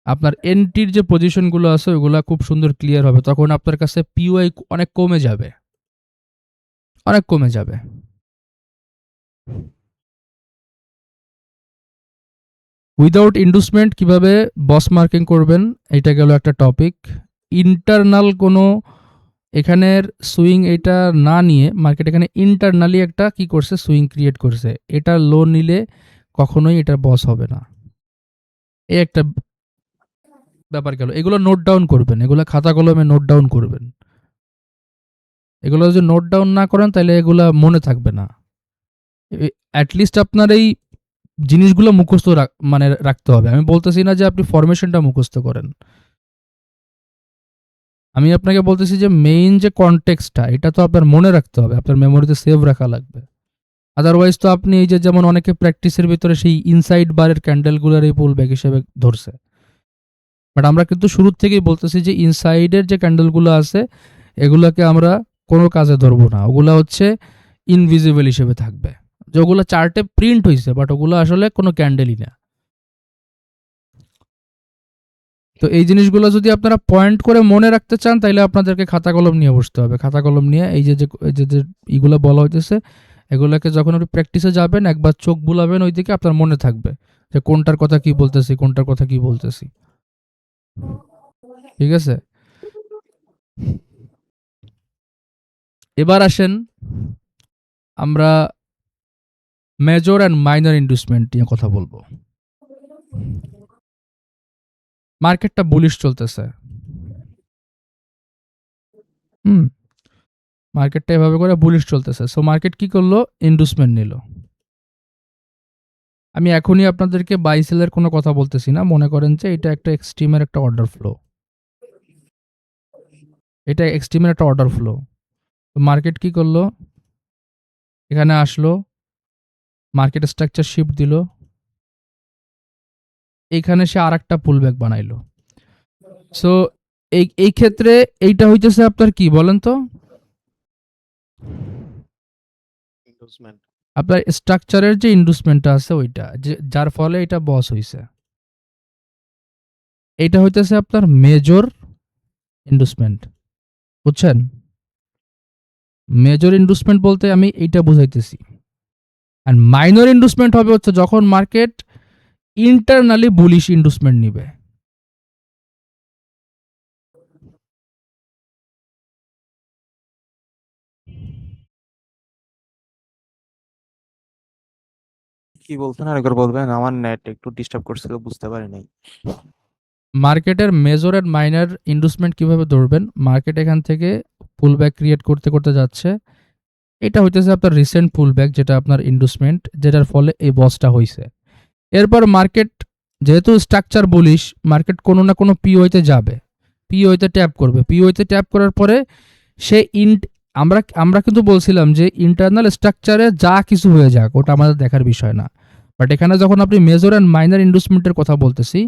আপনার এন্ট্রির যে পজিশনগুলো আছে ওগুলা খুব সুন্দর ক্লিয়ার হবে। তখন আপনার কাছে পিওআই অনেক কমে যাবে, অনেক কমে যাবে। উইদাউট ইন্ডুসমেন্ট কিভাবে বস মার্কিং করবেন, এটা গেল একটা টপিক। ইন্টারনাল কোনো এখানের সুইং এটা না নিয়ে মার্কেট এখানে ইন্টারনালি একটা কি করছে, সুইং ক্রিয়েট করছে। এটা লো নিলে কখনোই এটা বস হবে না, এই একটা ব্যাপার গেল। এগুলো নোট ডাউন করবেন, এগুলো খাতা কলমে নোট ডাউন করবেন। এগুলো যদি নোট ডাউন না করেন তাহলে এগুলা মনে থাকবে না। অ্যাটলিস্ট আপনার এই জিনিসগুলো মুখস্থ মানে রাখতে হবে। আমি বলতেছি না যে আপনি ফরমেশনটা মুখস্থ করেন, আমি আপনাকে বলতেছি যে মেইন যে কনটেক্সটটা এটা তো আপনার মনে রাখতে হবে, আপনার মেমোরিতে সেভ রাখা লাগবে। আদারওয়াইজ তো আপনি এই যে যেমন অনেকে প্র্যাকটিসের ভিতরে সেই ইনসাইড বারের ক্যান্ডেলগুলোর এই পুল ব্যাক হিসেবে ধরছে, বাট আমরা কিন্তু শুরুর থেকেই বলতেছি যে ইনসাইডের যে ক্যান্ডেলগুলো আছে এগুলোকে আমরা কোনো কাজে ধরবো না, ওগুলা হচ্ছে ইনভিজিবল হিসেবে থাকবে। যে ওগুলো চার্টে প্রিন্ট হয়েছে বাট ওগুলো আসলে কোনো ক্যান্ডেলই না। তো এই জিনিসগুলো যদি আপনারা পয়েন্ট করে মনে রাখতে চান তাহলে আপনাদেরকে খাতা কলম নিয়ে বসতে হবে। খাতা কলম নিয়ে এই যে এগুলো বলা হইতেছে এগুলোকে যখন আপনি প্র্যাকটিসে যাবেন একবার চোখ বুলাবেন ওইদিকে, আপনার মনে থাকবে যে কোনটার কথা কি বলতেছি, কোনটার কথা কি বলতেছি। ঠিক আছে? এবার আসেন আমরা মেজর অ্যান্ড মাইনর ইনভেস্টমেন্ট নিয়ে কথা বলবো। মার্কেটটা বুলিশ চলতেছে, মার্কেটটা এভাবে করে বুলিশ চলতেছে। সো মার্কেট কি করলো, ইনভেস্টমেন্ট নিল। আমি এখনই আপনাদেরকে বাই সেলের কোনো কথা বলতেছি না, মনে করেন যে এটা একটা এক্সট্রিমের একটা অর্ডার ফ্লো, এটা এক্সট্রিমের একটা অর্ডার ফ্লো। তো মার্কেট কি করলো, এখানে আসলো, মার্কেট স্ট্রাকচার শিফট দিল, এইখানে সে আর একটা পুল ব্যাক বানাইলো। সো এই ক্ষেত্রে এইটা হইতেছে আপনার কি বলেন তো, ইন্ডোসমেন্ট। আপনার স্ট্রাকচারের যে ইনভেস্টমেন্টটা আছে ওইটা, যে যার ফলে এটা বস হইছে, এটা হইতেছে আপনার মেজর ইনভেস্টমেন্ট। বুঝছেন? মেজর ইনভেস্টমেন্ট বলতে আমি এইটা বুঝাইতেছি। আর মাইনর ইনভেস্টমেন্ট হবে হচ্ছে যখন মার্কেট ইন্টারনালি বুলিশ ইনভেস্টমেন্ট নিবে। কি বলছেন আরেকবার বলবেন? আমার নেট একটু ডিস্টার্ব করছিল, বুঝতে পারি নাই। মার্কেটের মেজর এন্ড মাইনর ইনভেস্টমেন্ট কিভাবে ধরবেন, মার্কেট এখান থেকে পুল ব্যাক ক্রিয়েট করতে করতে যাচ্ছে, এটা হইতেছে আপনার রিসেন্ট পুলব্যাক, যেটা আপনার ইন্ডুসমেন্ট, যেটার ফলে এই বসটা হইছে। এরপর মার্কেট, যেহেতু স্ট্রাকচার বুলিশ, মার্কেট কোনো না কোনো পিওইতে যাবে, পিওইতে ট্যাপ করবে, পিওইতে ট্যাপ করার পরে সে আমরা আমরা কিন্তু বলছিলাম যে ইন্টারনাল স্ট্রাকচারে যা কিছু হয়ে যাক ওটা আমাদের দেখার বিষয় না। বাট এখানে যখন আপনি মেজর অ্যান্ড মাইনর ইন্ডুসমেন্টের কথা বলতেছি,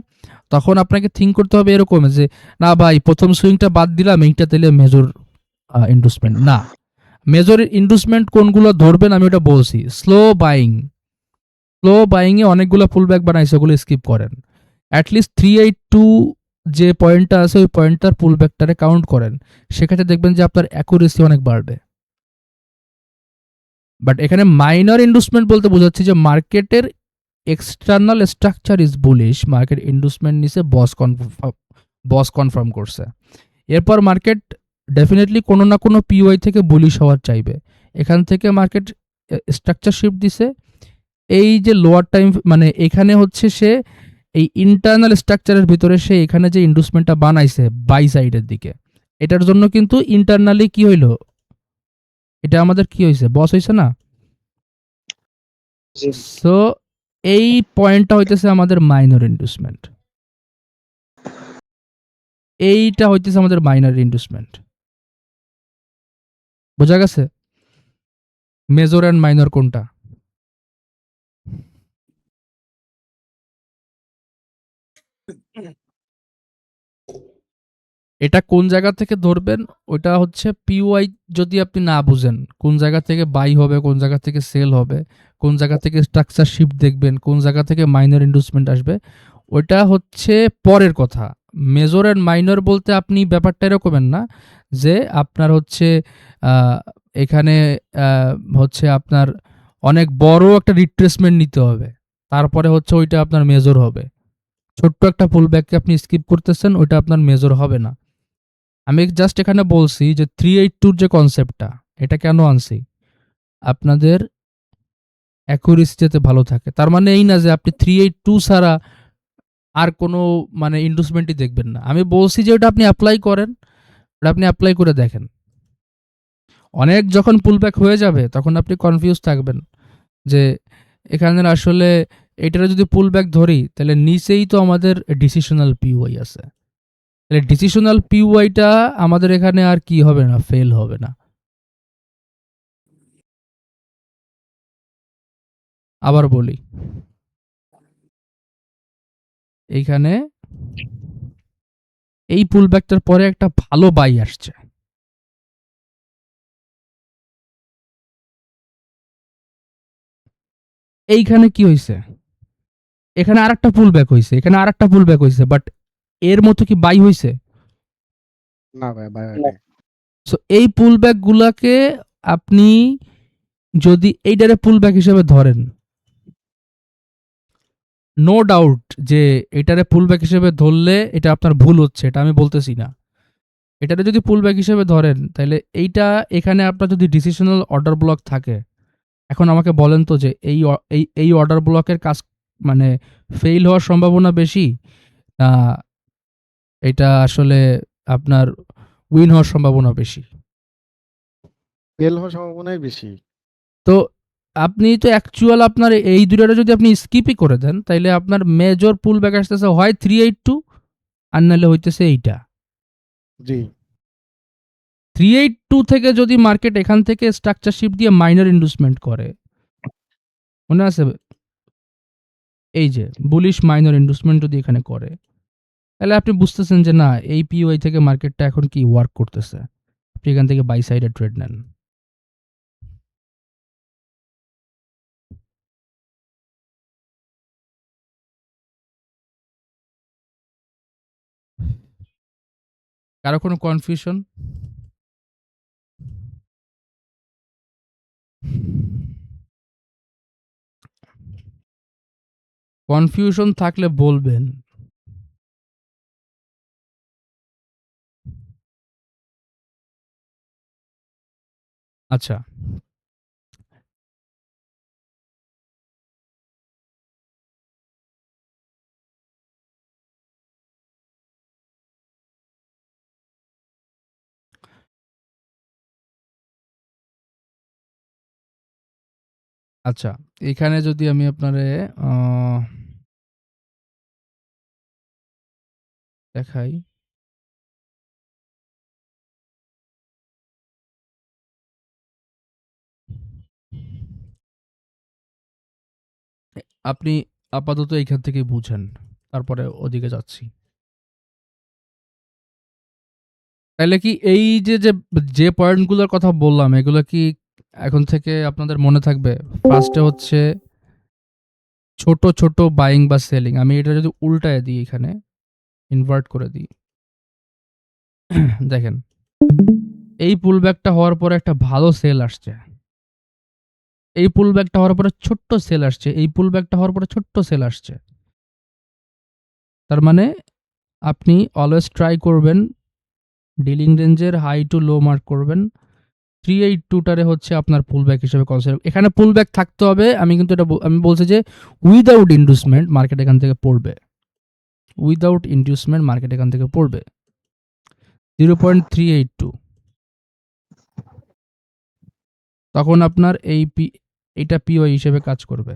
তখন আপনাকে থিঙ্ক করতে হবে এরকম যে না ভাই, প্রথম সুইংটা বাদ দিলাম, এইটা তাহলে মেজর ইন্ডুসমেন্ট না। মেজর ইন্ডুসমেন্ট কোনগুলো ধরবেন আমি ওটা বলছি। স্লো বাইং, স্লো বাইংয়ে অনেকগুলো পুলব্যাক বানাইছে, ওগুলো স্কিপ করেন। অ্যাটলিস্ট 382 যে পয়েন্টটা আছে ওই পয়েন্টটার পুলব্যাকটারে কাউন্ট করেন, সেক্ষেত্রে দেখবেন যে আপনার অ্যাকুরেসি অনেক বাড়বে। বাট এখানে মাইনর ইন্ডুসমেন্ট বলতে বোঝাচ্ছি যে মার্কেটের external structure is bullish, market inducement নিছে, বস কনফার্ম করছে। এরপর মার্কেট ডেফিনেটলি কোনো না কোনো পিওআই থেকে বুলিশ হওয়ার চাইবে। এখান থেকে মার্কেট স্ট্রাকচার শিফট দিছে। এই যে লোয়ার টাইম, মানে এখানে হচ্ছে সে এই ইন্টারনাল স্ট্রাকচারের ভিতরে সে এখানে যে ইন্ডুসমেন্টটা বানাইছে বাই সাইডের দিকে, এটার জন্য কিন্তু ইন্টারনালি কি হইলো, এটা আমাদের কি হয়েছে, বস হয়েছে না। জি সো এই পয়েন্টটা হইতেছে আমাদের মাইনর ইন্ডুসমেন্ট, এইটা হইতেছে আমাদের মাইনর ইন্ডুসমেন্ট। বোঝা গেছে মেজর অ্যান্ড মাইনর কোনটা? এটা কোন জায়গা থেকে ধরবেন, ওটা হচ্ছে পিওআই। যদি আপনি না বুঝেন কোন জায়গা থেকে বাই হবে, কোন জায়গা থেকে সেল হবে, কোন জায়গা থেকে স্ট্রাকচার শিফট দেখবেন, কোন জায়গা থেকে মাইনর ইন্ডুসমেন্ট আসবে, ওটা হচ্ছে পরের কথা। মেজর অ্যান্ড মাইনর বলতে আপনি ব্যাপারটা এরকমের না যে আপনার হচ্ছে আহ, এখানে হচ্ছে আপনার অনেক বড় একটা রিট্রেসমেন্ট নিতে হবে, তারপরে হচ্ছে ওইটা আপনার মেজর হবে। ছোট্ট একটা পুলব্যাককে আপনি স্কিপ করতেছেন, ওইটা আপনার মেজর হবে না। আমি জাস্ট এখানে বলছি যে 382 যে কনসেপ্টটা, এটা কেন আনছি, আপনাদের অ্যাকুরেসি যাতে ভালো থাকে। তার মানে এই না যে আপনি 382 ছাড়া আর কোনো মানে ইন্ডুসমেন্টই দেখবেন না। আমি বলছি যে ওটা আপনি অ্যাপ্লাই করেন, ওটা আপনি অ্যাপ্লাই করে দেখেন। অনেক যখন পুলব্যাক হয়ে যাবে তখন আপনি কনফিউজ থাকবেন যে এখানে আসলে এটারে যদি পুলব্যাক ধরি তাহলে নিচেই তো আমাদের ডিসিশনাল পিওআই আছে, তাহলে ডিসিশনাল পিওআইটা আমাদের এখানে আর কি হবে না, ফেল হবে না। আবার বলি, এইখানে এই পুলব্যাকটার পরে একটা ভালো বাই আসছে, এইখানে কি হয়েছে, এখানে আরেকটা পুলব্যাক হয়েছে, এখানে আরেকটা পুলব্যাক হয়েছে, বাট এর মতো কি বাই হয়েছে? না ভাই, ভাই হয় না। নাই। সো এই পুলব্যাক গুলাকে আপনি যদি এইটারে পুলব্যাক হিসেবে ধরেন, নো ডাউট যে এটারে পুলব্যাক হিসেবে ধরলে এটা আপনার ভুল হচ্ছে, এটা আমি বলতেছি না। এটারে যদি পুলব্যাক হিসেবে ধরেন তাহলে এইটা, এখানে আপনার যদি ডিসিশনাল অর্ডার ব্লক থাকে, এখন আমাকে বলেন তো যে এই অর্ডার ব্লকের কাজ মানে ফেল হওয়ার সম্ভাবনা বেশি, না এটা আসলে আপনার উইন হওয়ার সম্ভাবনা বেশি? ফেল হওয়ার সম্ভাবনাই বেশি। তো আপনি তো অ্যাকচুয়াল আপনার এই দুটোটা যদি আপনি স্কিপই করে দেন তাইলে আপনার মেজর পুল ব্যাক আসতেছে হয় 382 আর নাহলে হইতেছে এইটা। জি। 382 থেকে যদি মার্কেট এখান থেকে স্ট্রাকচার শিফট দিয়ে মাইনর ইন্ডুসমেন্ট করে, মনে আছে এই যে বুলিশ মাইনর ইন্ডুসমেন্ট যদি এখানে করে, তাহলে আপনি বুঝতেছেন যে না, এই পিওআই থেকে মার্কেটটা এখন কি ওয়ার্ক করতেছে, আপনি এখান থেকে বাই সাইডে ট্রেড নেন। কারো কোনো কনফিউশন? কনফিউশন থাকলে বলবেন। আচ্ছা, আচ্ছা, এখানে যদি আমি আপনারে দেখাই। আপনি আপাতত এইখান থেকেই বুঝেন। তারপরে ওদিকে যাচ্ছি। তাইলে কি এই যে পয়েন্টগুলোর কথা বললাম, এগুলো কি এখন থেকে আপনাদের মনে থাকবে? ফার্স্টে হচ্ছে ছোট, ছোট বাইং বা সেলিং। আমি এটা যদি উল্টায় দিই এখানে, ইনভার্ট করে দিই। দেখেন, এই পুলব্যাকটা হওয়ার পরে একটা ভালো সেল আসছে। এই পুলব্যাকটা হওয়ার পরে ছোট্ট সেল আসছে। এই পুলব্যাকটা হওয়ার পরে ছোট্ট সেল আসছে। তার মানে আপনি অলওয়েজ ট্রাই করবেন ডিলিং রেঞ্জের হাই টু লো মার্ক করবেন। 382 টারে হচ্ছে আপনার পুলব্যাক হিসেবে কনসিডার। এখানে পুলব্যাক থাকতে হবে। আমি কিন্তু এটা আমি বলছি যে উইদাউট ইনডিউসমেন্ট মার্কেট এখান থেকে পড়বে। উইদাউট ইনডিউসমেন্ট মার্কেট এখান থেকে পড়বে 0.382। তখন আপনার এটা পিওয়াই হিসেবে কাজ করবে।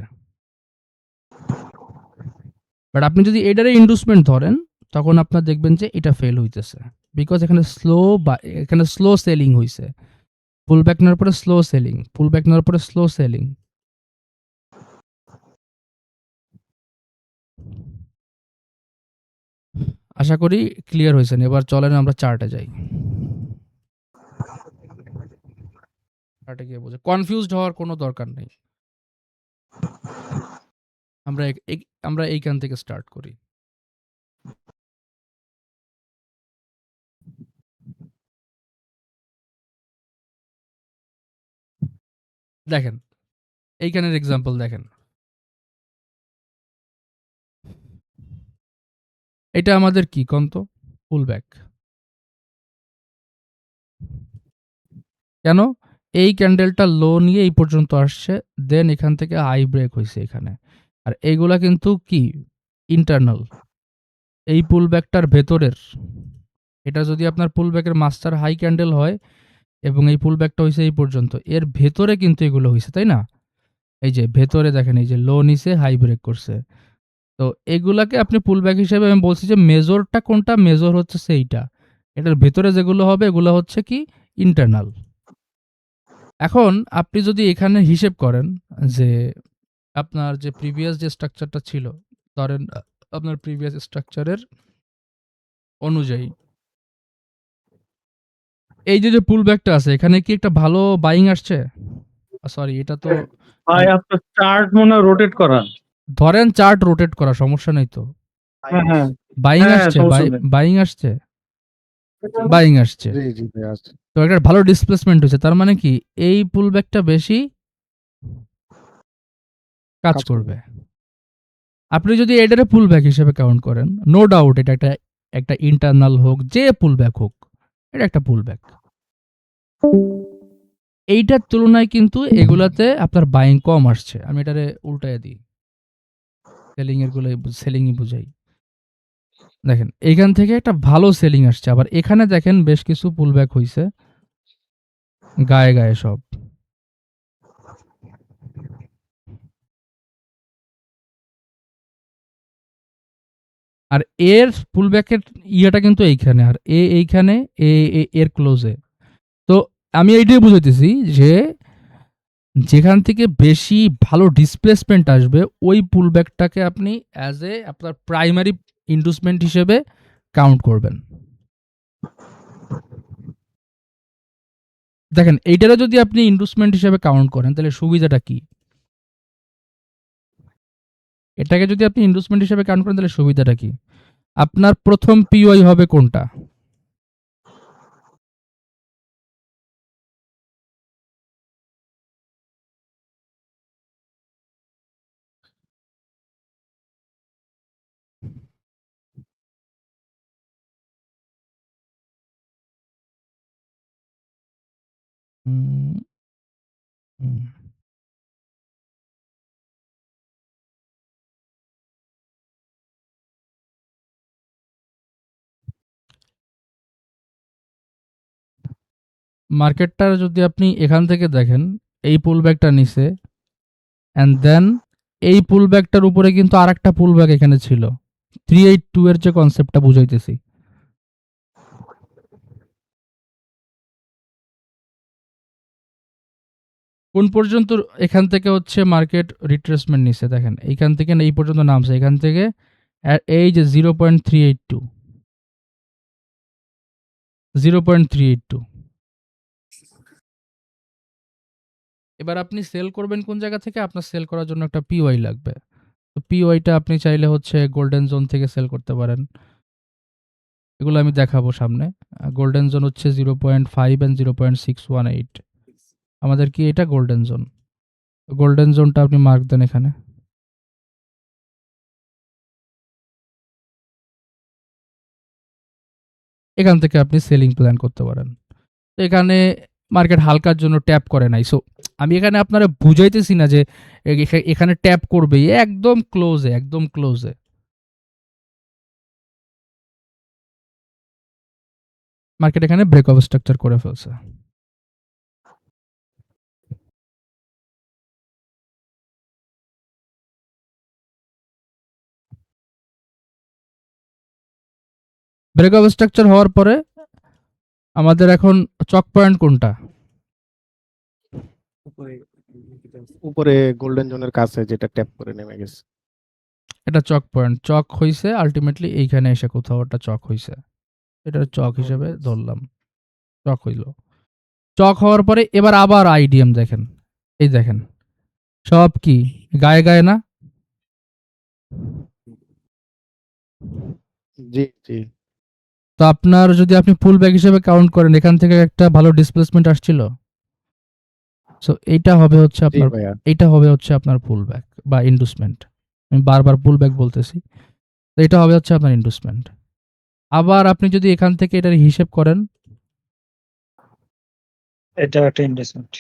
বাট আপনি যদি এটারে ইনডিউসমেন্ট ধরেন, তখন আপনার দেখবেন যে এটা ফেল হইতেছে। বিকজ এখানে স্লো সেলিং হইছে। পুলব্যাক নেওয়ার পরে স্লো সেলিং, পুলব্যাক নেওয়ার পরে স্লো সেলিং। আশা করি ক্লিয়ার হয়েছেন। এবার চলেন আমরা চার্টে যাই। চার্টে গিয়ে বুঝে কনফিউজড হওয়ার কোনো দরকার নেই। আমরা এইখান থেকে স্টার্ট করি। দেখেন, এইখানের এক্সাম্পল দেখেন। এটা আমাদের কি কন্ত পুলব্যাক। কেন? এই ক্যান্ডেলটা লো নিয়ে এই পর্যন্ত আসছে, দেন এখান থেকে হাই ব্রেক হয়েছে এখানে। আর এইগুলা কিন্তু কি ইন্টারনাল, এই পুলব্যাকটার ভেতরের। এটা যদি আপনার পুলব্যাকের মাস্টার হাই ক্যান্ডেল হয় এবং এই পুলব্যাকটা হয়েছে এই পর্যন্ত, এর ভেতরে কিন্তু এগুলো হয়েছে, তাই না? এই যে ভেতরে দেখেন, এই যে লো নিচে হাই ব্রেক করছে। তো এগুলাকে আপনি পুলব্যাক হিসেবে আমি বলছি যে মেজরটা কোনটা, মেজর হচ্ছে সেইটা। এটার ভেতরে যেগুলো হবে এগুলো হচ্ছে কি ইন্টারনাল। এখন আপনি যদি এখানে হিসেব করেন যে আপনার যে প্রিভিয়াস যে স্ট্রাকচারটা ছিল, ধরেন আপনার প্রিভিয়াস স্ট্রাকচারের অনুযায়ী এই যে পুলব্যাকটা আছে, এখানে কি একটা ভালো বাইং আসছে? সরি, এটা তো ভাই আপনার চার্ট মনে রোটেট করা। ধরেন চার্ট রোটেট করা, সমস্যা নেই তো। হ্যাঁ হ্যাঁ বাইং হ্যাঁ, আসছে, সমস্যা নেই। বাইং আসছে, বাইং আসছে। জি জি ভাই আছে। তো একটা ভালো ডিসপ্লেসমেন্ট হয়েছে। তার মানে কি এই পুলব্যাকটা বেশি কাজ কাজ করবে। করবে। আপনি যদি এটারে পুলব্যাক হিসেবে কাউন্ট করেন, নো ডাউট এটা একটা ইন্টারনাল হোক, যে পুলব্যাক হোক, এটা একটা পুলব্যাক। এইটার তুলনায় কিন্তু এগুলাতে আপনার বাইং কম আসছে। আমি এটারে উল্টায় দিই, সেলিংই বুঝাই। দেখেন, এইখান থেকে একটা ভালো সেলিং আসছে, আবার এখানে দেখেন বেশ কিছু পুলব্যাক হইছে গায়ে গায়ে সব। আর এর পুলব্যাকের ইয়েটা কিন্তু এইখানে, আর এইখানে এর ক্লোজে। তো আমি এইটাই বুঝাইতেছি যে যেখান থেকে বেশি ভালো ডিসপ্লেসমেন্ট আসবে ওই পুলব্যাকটাকে আপনি অ্যাজ এ আপনার প্রাইমারি ইন্ডুসমেন্ট হিসেবে কাউন্ট করবেন। দেখেন, এইটারও যদি আপনি ইন্ডুসমেন্ট হিসেবে কাউন্ট করেন তাহলে সুবিধাটা কি? এটাকে যদি আপনি ইন্ডুসমেন্ট হিসেবে কাউন্ট করেন তাহলে সুবিধাটা কি? আপনার প্রথম পিওয়াই হবে কোনটা? হুম, হুম। মার্কেটটার যদি আপনি এখান থেকে দেখেন, এই পুলব্যাকটা নিছে, অ্যান্ড দেন এই পুল ব্যাকটার উপরে কিন্তু আরেকটা পুল ব্যাক এখানে ছিল 382 এর যে কনসেপ্টটা বুঝাইতেছি। কোন পর্যন্ত এখান থেকে হচ্ছে মার্কেট রিট্রেসমেন্ট নিছে দেখেন, এইখান থেকে এই পর্যন্ত নামছে, এখান থেকে এই যে 0.382 0.382। এবার আপনি সেল করবেন কোন জায়গা থেকে? আপনার সেল করার জন্য একটা পিওয়াই লাগবে। তো পিওয়াইটা আপনি চাইলে হচ্ছে গোল্ডেন জোন থেকে সেল করতে পারেন। এগুলো আমি দেখাবো সামনে। গোল্ডেন জোন হচ্ছে 0.5 এন্ড 0.618। আমাদের কি এটা গোল্ডেন জোন? গোল্ডেন জোনটা আপনি মার্ক দেন এখানে। এখান থেকে আপনি সেলিং প্ল্যান করতে পারেন। তো এখানে মার্কেট হালকার জন্য ট্যাপ করে নাই। সো আমি এখানে আপনারা বুঝাইতেছি না যে এখানে ট্যাপ করবে, একদম ক্লোজে, একদম ক্লোজে। মার্কেট এখানে ব্রেক অফ স্ট্রাকচার করে ফেলছে। ব্রেক অফ স্ট্রাকচার হওয়ার পরে আমাদের এখন চক পয়েন্ট কোনটা? উপরে গোল্ডেন জোনের কাছে যেটা ট্যাপ করে নেমে গেছে। এটা চক পয়েন্ট। চক হইছে আলটিমেটলি এইখানে এসে কোথাও একটা চক হইছে, এটা চক হিসেবে ধরলাম, চক হইল। চক হওয়ার পরে এবার আবার আইডিএম দেখেন, এই দেখেন সব কি গায়ে গায়ে না? জি জি তো আপনার যদি আপনি পুল ব্যাক হিসেবে কাউন্ট করেন, এখান থেকে একটা ভালো ডিসপ্লেসমেন্ট আসছিল। সো এইটা হবে হচ্ছে জি আপনার, ভাইয়া। এইটা হবে হচ্ছে আপনার পুল ব্যাক বা ইন্ডুসমেন্ট। আমি বারবার পুল ব্যাক বলতেছি, তো এটা হবে হচ্ছে আপনার ইন্ডুসমেন্ট। আবার আপনি যদি এখান থেকে এটার হিসেব করেন, এটা একটা ইনভেস্টমেন্ট।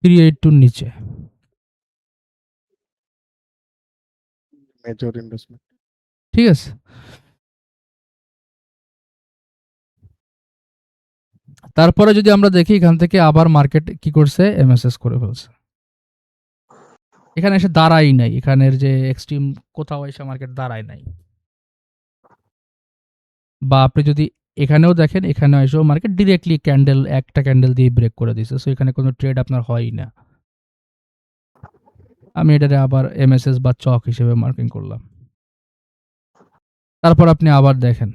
382 নিচে, মেজর ইনভেস্টমেন্ট। ঠিক আছে। তারপরে যদি আমরা দেখি এখান থেকে আবার মার্কেট কি করছে, এমএসএস করে ফেলছে। এখানে এসে দাঁড়াই নাই, এখানের যে এক্সট্রিম কোথাও এসে মার্কেট দাঁড়ায় নাই। বা আপনি যদি এখানেও দেখেন, এখানে এসেও মার্কেট ডিরেক্টলি ক্যান্ডেল, একটা ক্যান্ডেল দিয়ে ব্রেক করে দিছে। সো এখানে কোনো ট্রেড আপনার হয়ই না। আমি এটারে আবার এমএসএস বা চক হিসেবে মার্কিং করলাম। তারপর আপনি আবার দেখেন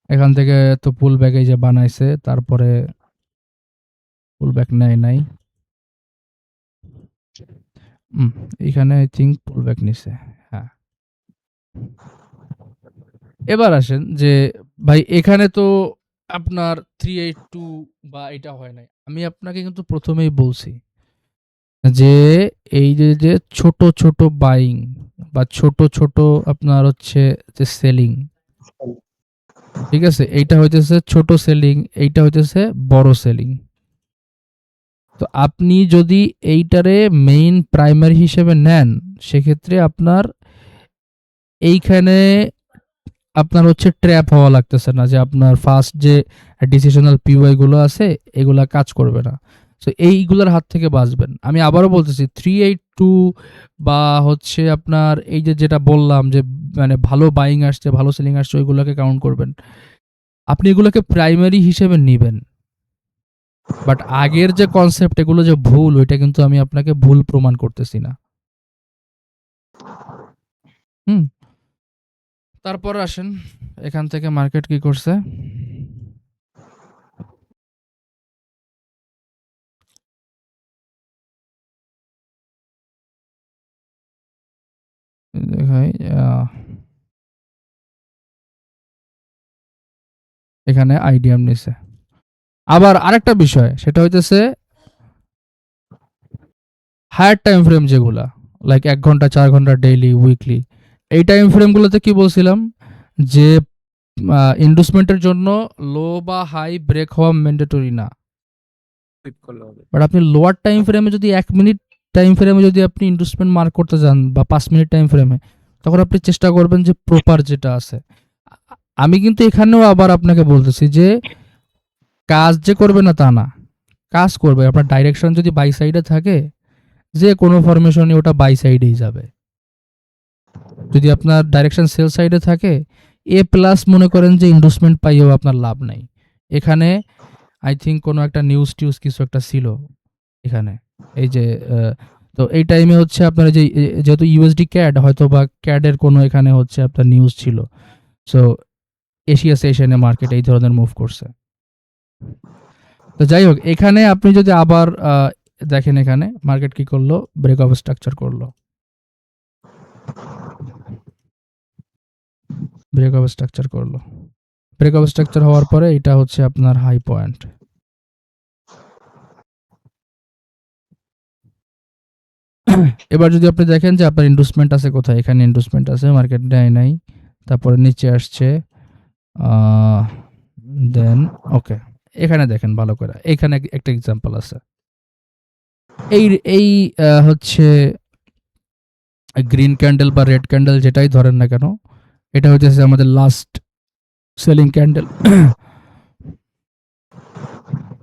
এখান থেকে তো পুল ব্যাক এই যে বানাইছে, তারপরে পুল ব্যাক নেয় নাই। এখানে আই থিঙ্ক পুল ব্যাক নিছে, হ্যাঁ। এবার আসেন যে ভাই এখানে তো আপনার 382 বা এটা হয় নাই। আমি আপনাকে কিন্তু প্রথমেই বলছি যে এই যে ছোট ছোট বাইং বা ছোট ছোট আপনার হচ্ছে যে সেলিং, ঠিক আছে, এইটা হইতেছে ছোট সেলিং, এইটা হইতেছে বড় সেলিং। তো আপনি যদি এইটারে মেইন প্রাইমারি হিসেবে নেন, সেক্ষেত্রে আপনার এইখানে আপনার হচ্ছে ট্র্যাপ হওয়া লাগতেছে না, যে আপনার ফার্স্ট যে ডিসিশনাল পিওয়াই গুলো আছে এগুলা কাজ করবে না। সো এইগুলোর হাত থেকে বাঁচবেন। আমি আবারও বলতেছি 382 বা হচ্ছে আপনার এই যে যেটা বললাম যে মানে ভালো বাইং আসছে, ভালো সেলিং আসছে, ওইগুলোকে কাউন্ট করবেন। আপনি এগুলোকে প্রাইমারি হিসেবে নেবেন। বাট আগের যে কনসেপ্ট এগুলো যে ভুল, ওইটা কিন্তু আমি আপনাকে ভুল প্রমাণ করতেছি না। তারপর আসেন এখান থেকে মার্কেট কি করছে। দেখাই, এখানে আইডিএম নিছে। আবার আরেকটা বিষয়, সেটা হইতেছে হায়ার টাইম ফ্রেম যেগুলা, লাইক 1 ঘন্টা, 4 ঘন্টা, ডেইলি, উইকলি, এই টাইম ফ্রেমগুলোতে কি বলছিলাম যে ইন্ডুসমেন্টের জন্য লো বা হাই ব্রেক হওয়া ম্যান্ডেটরি না। বাট আপনি লোয়ার টাইম ফ্রেমে যদি 1 মিনিট টাইম ফ্রেমে যদি আপনি ইন্ডুসমেন্ট মার্ক করতে যান বা 5 মিনিট টাইম ফ্রেমে, তখন আপনি চেষ্টা করবেন যে প্রপার যেটা আছে। আমি কিন্তু এখানেও আবার আপনাকে বলতেছি যে কাজ যে করবে না তা না, কাজ করবে। আপনার ডাইরেকশন যদি বাই সাইডে থাকে, যে কোনো ফরমেশনই ওটা বাই সাইডেই যাবে। যদি আপনার ডাইরেকশন সেল সাইডে থাকে, এ প্লাস মনে করেন যে ইনভেস্টমেন্ট পাইও আপনার লাভ নাই। এখানে আই থিঙ্ক কোনো একটা নিউজ টিউজ কিছু একটা ছিল এখানে, এই যে তো এই টাইমে হচ্ছে আপনার যে যেহেতু ইউএসডি ক্যাড হয়তো বা ক্যাডের কোনো এখানে হচ্ছে আপনার নিউজ ছিল, সো এশিয়া সেশনে মার্কেট এই ধরনের মুভ করছে। তো যাই হোক, এখানে আপনি যদি আবার দেখেন, এখানে মার্কেট কি করলো, ব্রেক অফ স্ট্রাকচার করলো, ব্রেক অফ স্ট্রাকচার করলো। ব্রেক অফ স্ট্রাকচার হওয়ার পরে এটা হচ্ছে আপনার হাই পয়েন্ট। এবার যদি আপনি দেখেন যে আপনার ইনভেস্টমেন্ট আছে কোথায়, এখানে ইনভেস্টমেন্ট আছে, মার্কেট নেয় নাই, তারপরে নিচে আসছে, দেন ওকে এখানে দেখেন ভালো করে, এখানে একটা এক্সাম্পল আছে। এই এই হচ্ছে গ্রিন ক্যান্ডেল বা রেড ক্যান্ডেল যেটাই ধরেন না কেন, এটা হচ্ছে আমাদের লাস্ট সেলিং ক্যান্ডেল।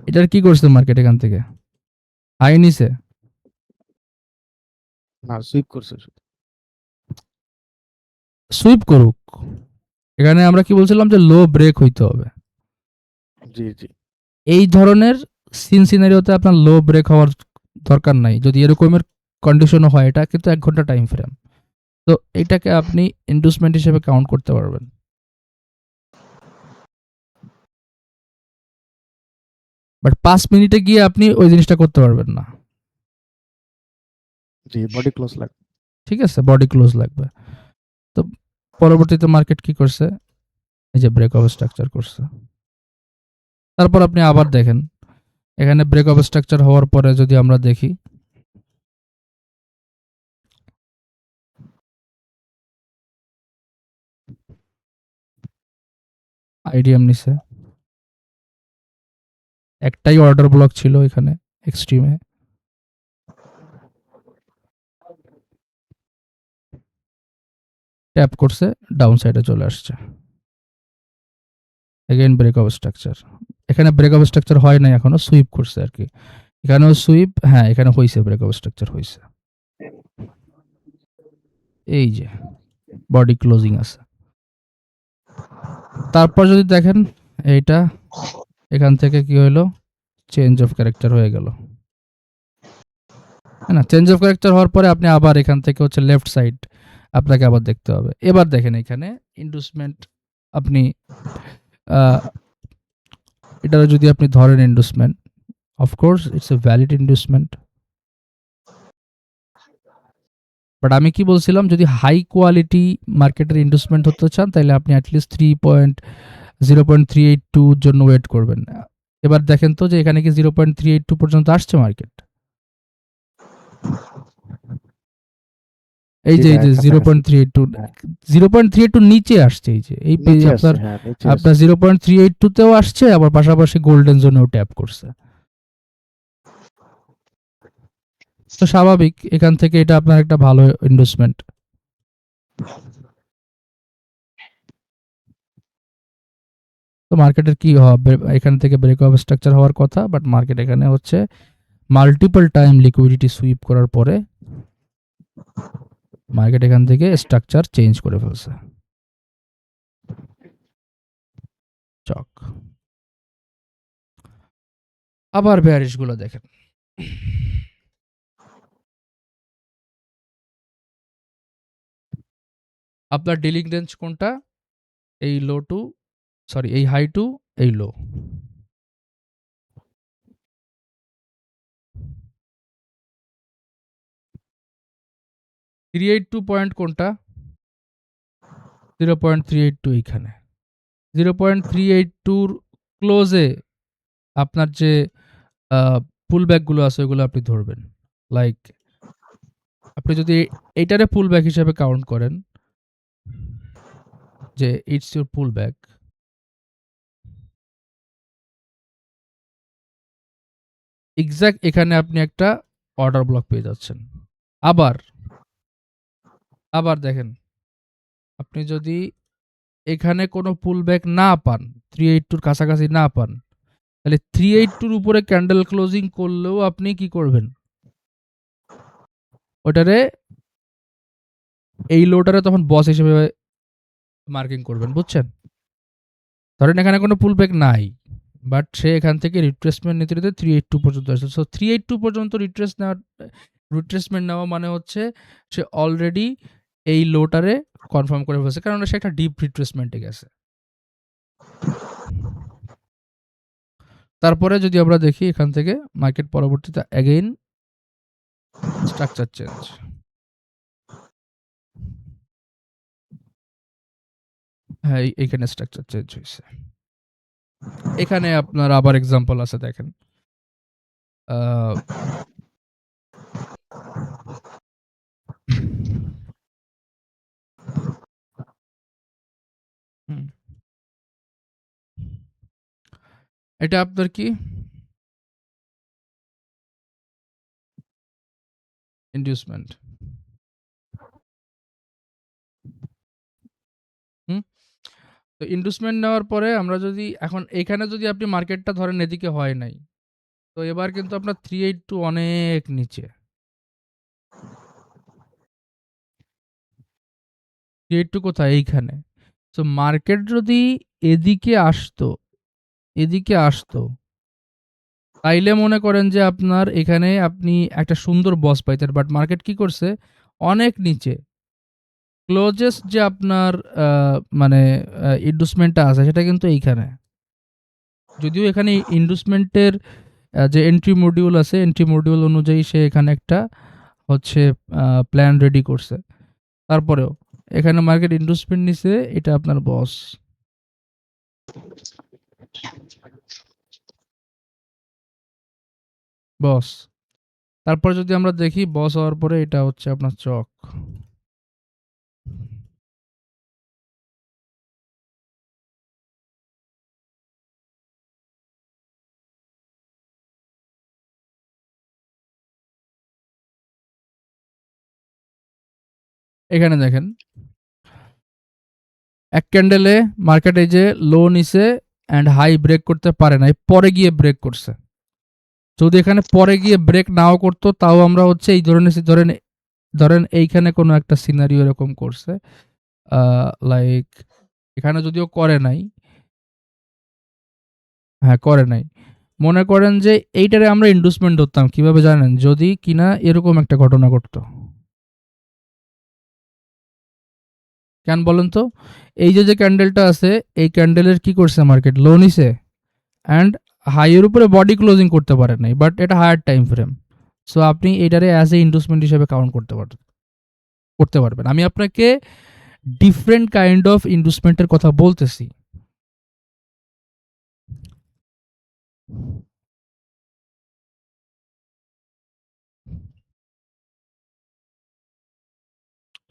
এটার কি করছে মার্কেট, এখান থেকে হাই নিছে, না সুইপ করছে শুধু। সুইপ করুক। এখানে আমরা কি বলছিলাম যে লো ব্রেক হইতে হবে। জি জি এই ধরনের সিনারিওতে আপনার লো ব্রেক হওয়ার দরকার নাই। যদি এরকমের কন্ডিশনও হয়, এটা কিন্তু 1 ঘন্টা টাইম ফ্রেম, তো এটাকে আপনি ইনভেস্টমেন্ট হিসেবে কাউন্ট করতে পারবেন। বাট 5 মিনিটে গিয়ে আপনি ওই জিনিসটা করতে পারবেন না, জি বডি ক্লোজ লাগবে। ঠিক আছে, বডি ক্লোজ লাগবে। তো পরবর্তীতে মার্কেট কি করছে, এই যে ব্রেক অফ স্ট্রাকচার করছে। তারপর আপনি আবার দেখেন, এখানে ব্রেক অফ স্ট্রাকচার হওয়ার পরে যদি আমরা দেখি, আইডিএম নিছে, একটাই অর্ডার ব্লক ছিল এখানে এক্সট্রিমে, ট্যাপ করছে, ডাউন সাইডে চলে আসছে। এগেইন ব্রেক অফ স্ট্রাকচার, এখানে ব্রেক অফ স্ট্রাকচার হয় নাই এখনো, সুইপ করছে আর কি। এখানেও সুইপ, হ্যাঁ এখানে হয়েছে, ব্রেক অফ স্ট্রাকচার হয়েছে। এই যে বডি ক্লোজিং আছে। তারপর যদি দেখেন এইটা, এখান থেকে কি হইলো, চেঞ্জ অফ ক্যারেক্টার হয়ে গেল, না চেঞ্জ অফ ক্যারেক্টার হওয়ার পরে আপনি আবার এখান থেকে হচ্ছে লেফট সাইড আপনাকে আবার দেখতে হবে। এবার দেখেন এখানে ইনভেস্টমেন্ট, আপনি এটা যদি আপনি ধরেন investment, of course it's a valid investment. But আমি কি বলছিলাম, যদি হাই কোয়ালিটি মার্কেটের ইনভেস্টমেন্ট হতে চান, তাহলে আপনি অ্যাটলিস্ট 0.382 জন্য ওয়েট করবেন। এবার দেখেন তো যে এখানে কি 0.382 পর্যন্ত আসছে মার্কেট, এই যে এই যে 0.382, 0.382 নিচে আসছে, এই যে এই নিচে আপনার আসছে, হ্যাঁ নিচে আপনার 0.382 তেও আসছে, আবার পাশাপাশি গোল্ডেন জোনেও ট্যাপ করছে। তো স্বাভাবিক এখান থেকে এটা আপনার একটা ভালো ইনভেস্টমেন্ট। তো মার্কেটের কি হবে, এখান থেকে ব্রেক অফ স্ট্রাকচার হওয়ার কথা, বাট মার্কেট এখানে হচ্ছে মাল্টিপল টাইম লিকুইডিটি সুইপ করার পরে মার্কেট এখান থেকে স্ট্রাকচার চেঞ্জ করে ফেলছে। চক আবার বেয়ারিশ গুলো দেখেন, আপনার ডিলিং রেঞ্জ কোনটা, এই লো টু, সরি এই হাই টু এই লো, পয়েন্ট কোনটা, 0.382 এইখানে, 0.382 ক্লোজে আপনার যে পুল ব্যাকগুলো আছে ওইগুলো আপনি ধরবেন। লাইক আপনি যদি এইটারে পুল ব্যাক হিসেবে কাউন্ট করেন, যে it's your pool back, exact এখানে আপনি একটা অর্ডার ব্লক পেয়ে যাচ্ছেন। আবার আবার দেখেন, আপনি যদি এখানে কোনো পুলব্যাক না পান, 382 কাছাকাছি না পান, তাহলে 382 উপরে ক্যান্ডেল ক্লোজিং করলেও আপনি কি করবেন, ওটারে এই লোটারে তখন বস হিসেবে মার্কিং করবেন, বুঝছেন? ধরেন এখানে কোনো পুলব্যাক নাই, বাট সে এখান থেকে রিট্রেসমেন্ট নিতে নিতে 382 পর্যন্ত আসছে। সো 382 পর্যন্ত রিট্রেসমেন্ট নেওয়া মানে হচ্ছে সে অলরেডি এই লোটারে কনফার্ম করে ফেলছে, কারণ সে একটা ডিপ রিট্রেসমেন্টে গেছে। তারপরে যদি আমরা দেখি এখান থেকে মার্কেট পরবর্তীতে অ্যাগেইন স্ট্রাকচার চেঞ্জ, হ্যাঁ এইখানে স্ট্রাকচার চেঞ্জ হয়েছে। এখানে আপনার আবার এক্সাম্পল আছে, দেখেন এটা আপনার কি ইনডিউসমেন্ট, তো ইনডিউসমেন্ট নেওয়ার পরে আমরা যদি এখন এখানে যদি আপনি মার্কেটটা ধরেন এদিকে হয় নাই, তো এবার কিন্তু আপনার 382 অনেক নিচে, 382 কোথায়, এইখানে। তো মার্কেট যদি এদিকে আসতো তাইলে মনে করেন যে আপনার এখানে আপনি একটা সুন্দর বস পাইতেন, বাট মার্কেট কি করছে, অনেক নিচে ক্লোজেস্ট যে আপনার মানে ইনডিউসমেন্টটা আছে সেটা কিন্তু এইখানে। যদিও এখানে ইনডিউসমেন্টের যে এন্ট্রি মডিউল আছে, এন্ট্রি মডিউল অনুযায়ী সে এখানে একটা হচ্ছে প্ল্যান রেডি করছে, তারপরেও এখানে মার্কেট ইনডিউসমেন্ট নিছে, এটা আপনার বস। তারপর যদি আমরা দেখি বস হওয়ার পরে এটা হচ্ছে আপনার চক। এখানে দেখেন এক ক্যান্ডেলে মার্কেট এই যে লো নিছে অ্যান্ড হাই ব্রেক করতে পারে নাই, পরে গিয়ে ব্রেক করছে। যদি এখানে পরে গিয়ে ব্রেক নাও করতো তাও আমরা হচ্ছে এই ধরনের ধরেন এইখানে কোনো একটা সিনারিও এরকম করছে, লাইক এখানে যদিও করে নাই, হ্যাঁ করে নাই, মনে করেন যে এইটারে আমরা ইনডিউসমেন্ট ধরতাম কিভাবে জানেন, যদি কিনা এরকম একটা ঘটনা ঘটতো। কেন বলেন তো, এই যে ক্যান্ডেলটা আছে, এই ক্যান্ডেলের কি করছে মার্কেট, লো নিছে অ্যান্ড হাইয়ের উপরে বডি ক্লোজিং করতে পারে নাই, বাট এটা হায়ার টাইম ফ্রেম, সো আপনি এটারে অ্যাজ এ ইনডিউসমেন্ট হিসেবে কাউন্ট করতে পারবেন। আমি আপনাকে ডিফারেন্ট কাইন্ড অফ ইনডিউসমেন্টের কথা বলতেছি।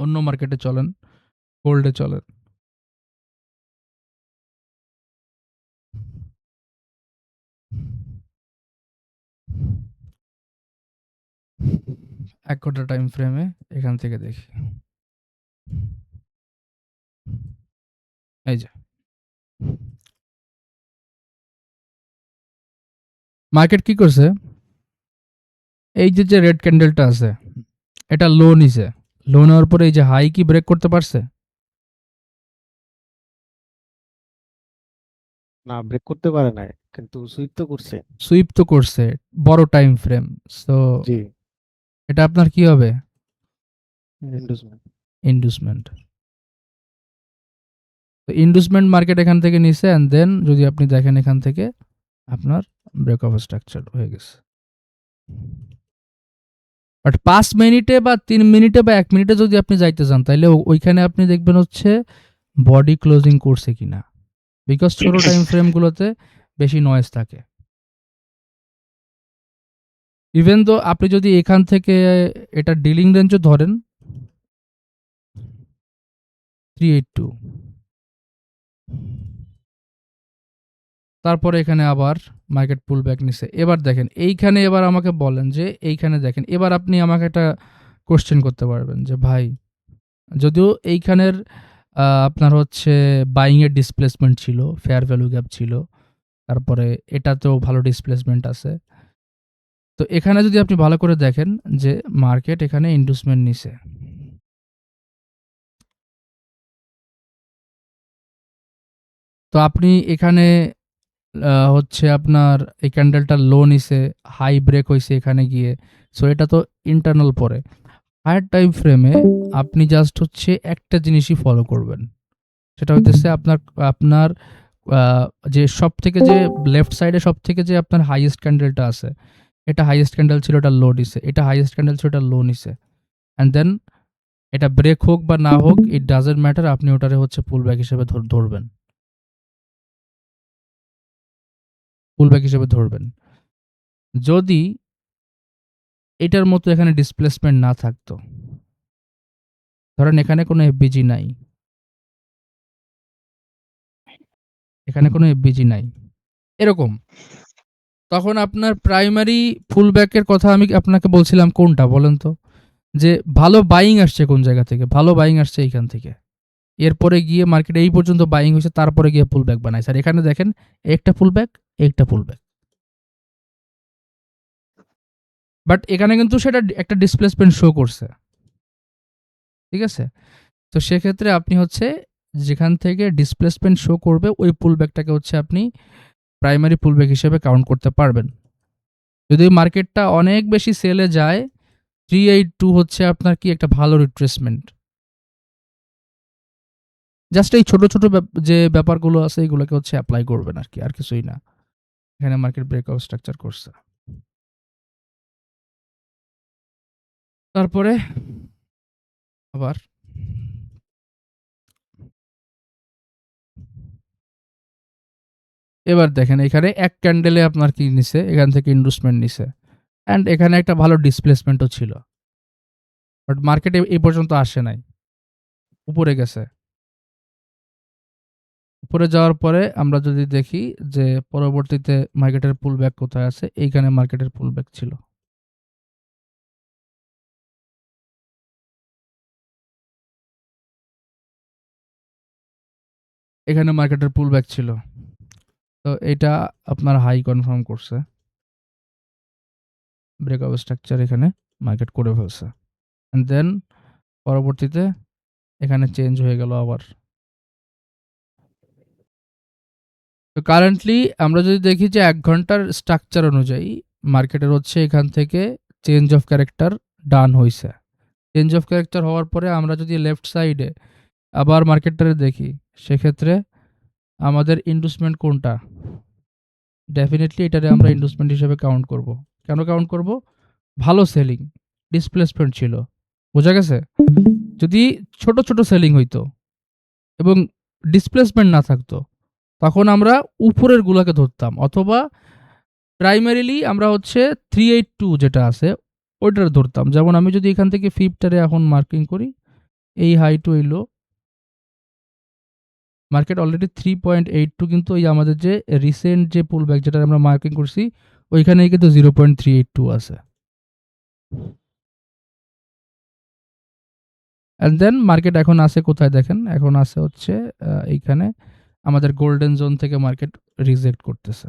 অন্য মার্কেটে চলেন, গোল্ডে চলেন। এক ঘন্টা টাইম ফ্রেমে এখান থেকে দেখি, এই যে মার্কেট কি করছে, এই যে রেড ক্যান্ডেলটা আছে এটা লো নিছে, লো নেওয়ার পরে এই যে হাই কি ব্রেক করতে পারছে, না ব্রেক করতে পারে নাই, কিন্তু সুইপ তো করছে বড় টাইম ফ্রেম, সো জি এটা আপনার কি হবে, ইনডিউসমেন্ট। ইনডিউসমেন্ট। তো ইনডিউসমেন্ট মার্কেট এখান থেকে নিছে অ্যান্ড দেন যদি আপনি দেখেন এখান থেকে আপনার ব্রেক অফ স্ট্রাকচার হয়ে গেছে। বাট 5 মিনিটে বা 3 মিনিটে বা 1 মিনিটে যদি আপনি যাইতে চান তাহলে ওইখানে আপনি দেখবেন হচ্ছে বডি ক্লোজিং করছে কিনা, বিকজ ছোট টাইম ফ্রেমগুলোতে বেশি নয়েজ থাকে। ইভেন তো আপনি যদি এখান থেকে এটা ডিলিং রেঞ্জও ধরেন 382, তারপরে এখানে আবার মার্কেট পুল ব্যাক নিছে। এবার দেখেন এইখানে, এবার আমাকে বলেন যে এইখানে দেখেন, এবার আপনি আমাকে একটা কোশ্চেন করতে পারবেন যে ভাই, যদিও এইখানের আপনার হচ্ছে বাইং এর ডিসপ্লেসমেন্ট ছিল, ফেয়ার ভ্যালু গ্যাপ ছিল। তারপরে এটাতেও ভালো ডিসপ্লেসমেন্ট আছে। তো এখানে যদি আপনি ভালো করে দেখেন যে মার্কেট এখানে ইন্ডুসমেন্ট নিছে। তো আপনি এখানে হচ্ছে আপনার এই ক্যান্ডেলটা লো নিছে, হাই ব্রেক হইছে এখানে গিয়ে। সো এটা তো ইন্টারনাল পরে। হায়ার টাইম ফ্রেমে আপনি জাস্ট হচ্ছে একটা জিনিসই ফলো করবেন। সেটা হইতেছে আপনার আপনার আ যে সবথেকে যে লেফট সাইডে সবথেকে যে আপনার হাইয়েস্ট ক্যান্ডেলটা আছে, এটা হাইয়েস্ট ক্যান্ডেল ছিল, এটা লো নিছে। এটা হাইয়েস্ট ক্যান্ডেল ছিল, এটা লো নিছে। অ্যান্ড দেন এটা ব্রেক হোক বা না হোক, ইট ডাজন্ট ম্যাটার, আপনি ওটারে হচ্ছে পুলব্যাক হিসেবে ধরবেন। পুলব্যাক হিসেবে ধরবেন। যদি এটার মতো এখানে ডিসপ্লেসমেন্ট না থাকতো, ধরেন এখানে কোনো এফবিজি নাই, এখানে কোনো এফবিজি নাই, এরকম, তখন আপনার প্রাইমারি পুলব্যাকের কথা আমি আপনাকে বলছিলাম কোনটা বলেন তো? যে ভালো বাইং আসছে কোন জায়গা থেকে? ভালো বাইং আসছে এইখান থেকে। এরপরে গিয়ে মার্কেটে এই পর্যন্ত বাইং হয়েছে, তারপরে গিয়ে পুলব্যাক বানাইছে। আর এখানে দেখেন একটা পুলব্যাক, একটা পুলব্যাক। বাট এখানে কিন্তু সেটা একটা ডিসপ্লেসমেন্ট শো করছে। ঠিক আছে? তো সেক্ষেত্রে আপনি হচ্ছে যেখান থেকে ডিসপ্লেসমেন্ট শো করবে ওই পুলব্যাকটাকে হচ্ছে আপনি প্রাইমারি পুলব্যাক হিসেবে কাউন্ট করতে পারবেন। যদি মার্কেটটা অনেক বেশি সেলে যায়, 382 হচ্ছে আপনার কি একটা ভালো রিট্রেসমেন্ট। জাস্ট এই ছোট, ছোট যে ব্যাপারগুলো আছে এগুলোকে হচ্ছে এপ্লাই করবেন আরকি, আর কিছুই না। এখানে মার্কেট ব্রেকআউট স্ট্রাকচার করছে। তারপরে আবার এবার দেখেন এখানে এক ক্যান্ডেলে আপনার কি নিছে, এখান থেকে ইন্ডুসমেন্ট নিছে। অ্যান্ড এখানে একটা ভালো ডিসপ্লেসমেন্টও ছিল। বাট মার্কেটে এই পর্যন্ত আসে নাই। উপরে গেছে। উপরে যাওয়ার পরে আমরা যদি দেখি যে পরবর্তীতে মার্কেটের পুলব্যাক কোথায় আছে, এইখানে মার্কেটের পুলব্যাক ছিল। এখানে মার্কেটের পুলব্যাক ছিল। তো এটা আপনার হাই কনফার্ম করছে। ব্রেকআউট স্ট্রাকচার এখানে মার্কেট করে ফেলছে। অ্যান্ড দেন পরবর্তীতে এখানে চেঞ্জ হয়ে গেল আবার। তো কারেন্টলি আমরা যদি দেখি যে ১ ঘন্টার স্ট্রাকচার অনুযায়ী মার্কেটের হচ্ছে এখান থেকে চেঞ্জ অফ ক্যারেক্টার ডান হইছে। চেঞ্জ অফ ক্যারেক্টার হওয়ার পরে আমরা যদি লেফট সাইডে আবার মার্কেটটারে দেখি, সেক্ষেত্রে আমাদের ইন্ডুসমেন্ট কোনটা? ডেফিনিটলি এটারে আমরা ইন্ডুসমেন্ট হিসেবে কাউন্ট করব। কেন কাউন্ট করব? ভালো সেলিং, ডিসপ্লেসমেন্ট ছিল। বোঝা গেছে? যদি ছোট, ছোট সেলিং হইতো এবং ডিসপ্লেসমেন্ট না থাকতো, তখন আমরা উপরের গুলাকে ধরতাম, অথবা প্রাইমারিলি আমরা হচ্ছে 382 যেটা আছে ওইটারে ধরতাম। যেমন আমি যদি এখান থেকে ফিবটারে এখন মার্কিং করি, এই হাই টু এই লো, মার্কেট অলরেডি 3.82 কিন্তু এই আমাদের যে রিসেন্ট যে পুলব্যাক যেটা আমরা মার্কিং করছি ওইখানেই কিন্তু 0.382 আছে। অ্যান্ড দেন মার্কেট এখন আছে কোথায় দেখেন? এখন আছে হচ্ছে এইখানে আমাদের গোল্ডেন জোন থেকে মার্কেট রিজেক্ট করতেছে।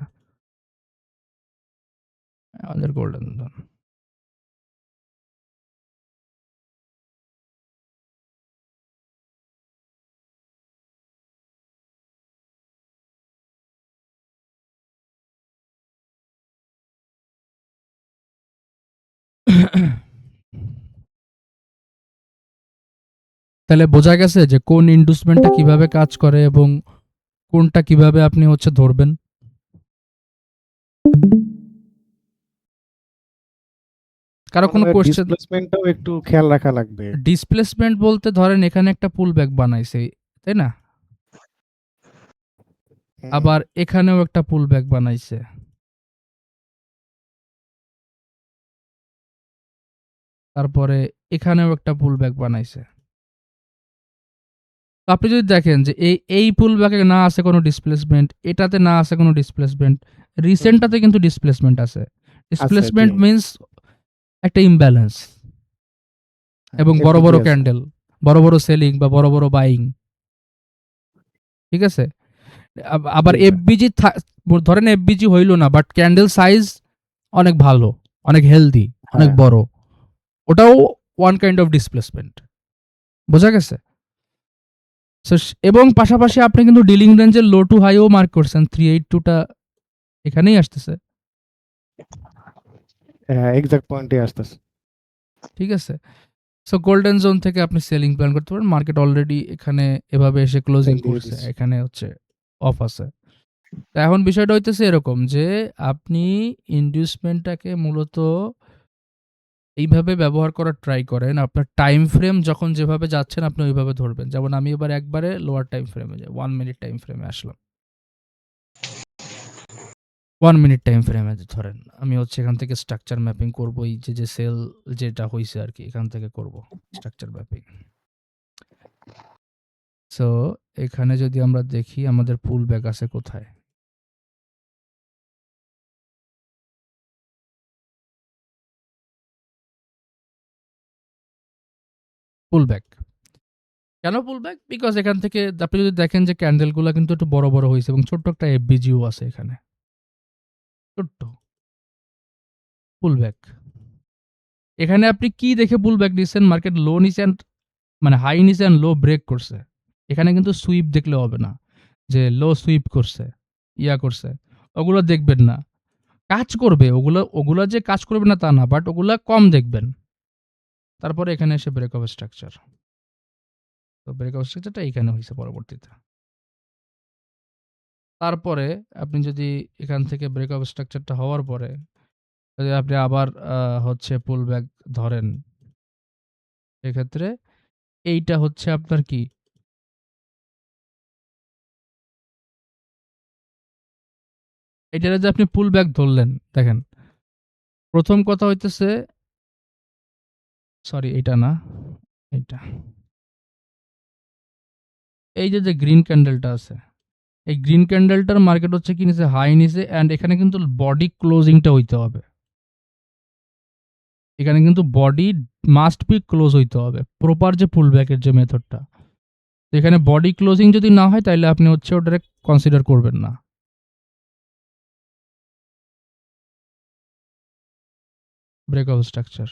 আমাদের গোল্ডেন জোন। তাহলে বোঝা গেছে যে কোন ইন্ডুসমেন্টটা কিভাবে কাজ করে এবং কোনটা কিভাবে আপনি হচ্ছে ধরবেন। কারো কোনো কোশ্চেন? ডিসপ্লেসমেন্টটাও একটু খেয়াল রাখা লাগবে। ডিসপ্লেসমেন্ট বলতে ধরেন এখানে একটা পুলব্যাক বানাইছে, তাই না? আবার এখানেও একটা পুলব্যাক বানাইছে। তারপরে এখানেও একটা পুলব্যাক বানাইছে। তো আপনি যদি দেখেন যে এই পুলব্যাকে না আছে কোনো ডিসপ্লেসমেন্ট, এটাতে না আছে কোনো ডিসপ্লেসমেন্ট, রিসেন্টটাতে কিন্তু ডিসপ্লেসমেন্ট আছে। ডিসপ্লেসমেন্ট জি। মিন্স একটা ইমব্যালেন্স এবং বড়, বড় FBG আছে। ক্যান্ডেল, বড়, বড় সেলিং বা বড়, বড় বাইং। ঠিক আছে? আবার জি ভাই। এফবিজি ধরেন এফবিজি হইল না, বাট ক্যান্ডেল সাইজ অনেক ভালো, অনেক হেলদি, অনেক হ্যাঁ, বড়। ওটাও ওয়ান কাইন্ড অফ ডিসপ্লেসমেন্ট। বোঝা গেছে? এবং পাশাপাশি আপনি কিন্তু ডিলিং রেঞ্জের লো টু হাইও মার্ক করছেন। 382 টা এখানেই আসতেছে। হ্যাঁ, এক্সাক্ট পয়েন্টে আসতেছে। ঠিক আছে? সো গোল্ডেন জোন থেকে আপনি সেলিং প্ল্যান করতে পারেন। মার্কেট অলরেডি এখানে এভাবে এসে ক্লোজিং সেল দিয়ে করছে। দিচ্ছে। এখানে হচ্ছে অফ আছে। তো এখন বিষয়টা হইতেছে এরকম যে আপনি ইনডিউসমেন্টটাকে মূলত এইভাবে ব্যবহার করার ট্রাই করেন। আপনার টাইম ফ্রেম যখন যেভাবে যাচ্ছেন আপনি ওইভাবে ধরবেন। যেমন আমি এবার একবারে লোয়ার টাইম ফ্রেমে যাই। 1 মিনিট টাইম ফ্রেমে আসলাম। 1 মিনিট টাইম ফ্রেমে ধরেন। আমি হচ্ছে এখান থেকে স্ট্রাকচার ম্যাপিং করব। এই যে সেল যেটা হইছে আরকি এখান থেকে করব স্ট্রাকচার ম্যাপিং। সো এখানে যদি আমরা দেখি আমাদের পুল ব্যাক আছে কোথায়? পুল ব্যাক। কেন পুল ব্যাক? বিকজ এখান থেকে আপনি যদি দেখেন যে ক্যান্ডেলগুলা কিন্তু একটু বড়, বড় হইছে এবং ছোট্ট একটা এফবিজিও আছে এখানে। ছোট্ট। পুল ব্যাক। এখানে আপনি কি দেখে পুল ব্যাক নিছেন? মার্কেট লো নিছে এন্ড মানে হাই নিছে এন্ড লো ব্রেক করছে। এখানে কিন্তু সুইপ দেখলে হবে না। যে লো সুইপ করছে, করছে। ওগুলো দেখবেন না। কাজ করবে ওগুলা যে কাজ করবে না তা না। বাট ওগুলা কম দেখবেন। তারপরে এখানে এসে ব্রেক অফ স্ট্রাকচার। তো ব্রেক অফ স্ট্রাকচারটা এইখানে হইছে পরবর্তীতে। তারপরে আপনি যদি এখান থেকে ব্রেক অফ স্ট্রাকচারটা হওয়ার পরে যদি আপনি আবার হচ্ছে পুল ব্যাক ধরেন, সেক্ষেত্রে এইটা হচ্ছে আপনার কি? এইটারে যে আপনি পুল ব্যাক ধরলেন, দেখেন। প্রথম কথা হইতেছে সরি এটা না, এইটা। এই যে গ্রিন ক্যান্ডেলটা আছে, এই গ্রিন ক্যান্ডেলটার মার্কেট হচ্ছে কি নিছে? হাই নিছে অ্যান্ড এখানে কিন্তু বডি ক্লোজিংটা হইতে হবে। এখানে কিন্তু বডি মাস্ট বি ক্লোজ হইতে হবে। প্রপার যে পুল ব্যাকের যে মেথডটা। এখানে বডি ক্লোজিং যদি না হয় তাইলে আপনি হচ্ছে ওটারে কনসিডার করবেন না। Break of structure.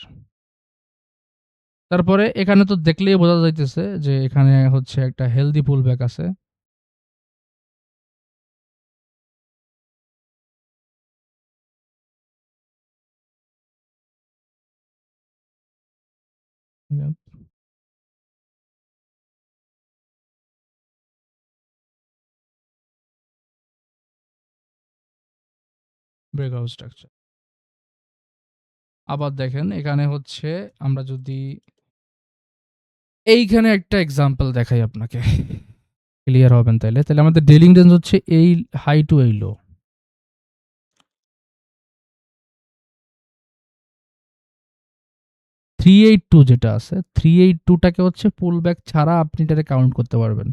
তারপরে এখানে তো দেখলেই বোঝা যাইতেছে যে এখানে হচ্ছে একটা হেলদি পুল ব্যাক আছে। Break of structure. আবার দেখেন এখানে হচ্ছে আমরা যদি এইখানে একটা এক্সাম্পল দেখাই আপনাকে, ক্লিয়ার হবেন তাইলে। তাহলে আমাদের ডিলিং রেঞ্জ হচ্ছে এই হাই টু এই লো। 382 যেটা আছে, 382 টাকে হচ্ছে পুল ব্যাক ছাড়া আপনি এটারে কাউন্ট করতে পারবেন।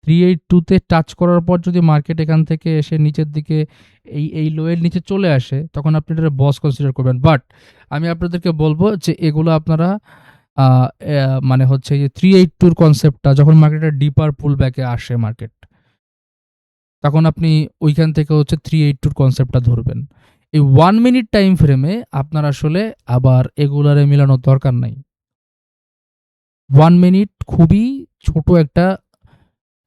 382 তে টাচ করার পর যদি মার্কেট এখান থেকে এসে নিচের দিকে এই লো এর নিচে চলে আসে, তখন আপনি এটারে বস কনসিডার করবেন। বাট আমি আপনাদেরকে বলবো যে এগুলো আপনারা আ মানে হচ্ছে যে 382 র কনসেপ্টটা যখন মার্কেটের ডিপার পুল ব্যাকে আসে মার্কেট, তখন আপনি ওইখান থেকে হচ্ছে 382 র কনসেপ্টটা ধরবেন। এই 1 মিনিট টাইম ফ্রেমে আপনার আসলে আবার এগুলারে মিলানোর দরকার নাই। 1 মিনিট খুবই ছোট একটা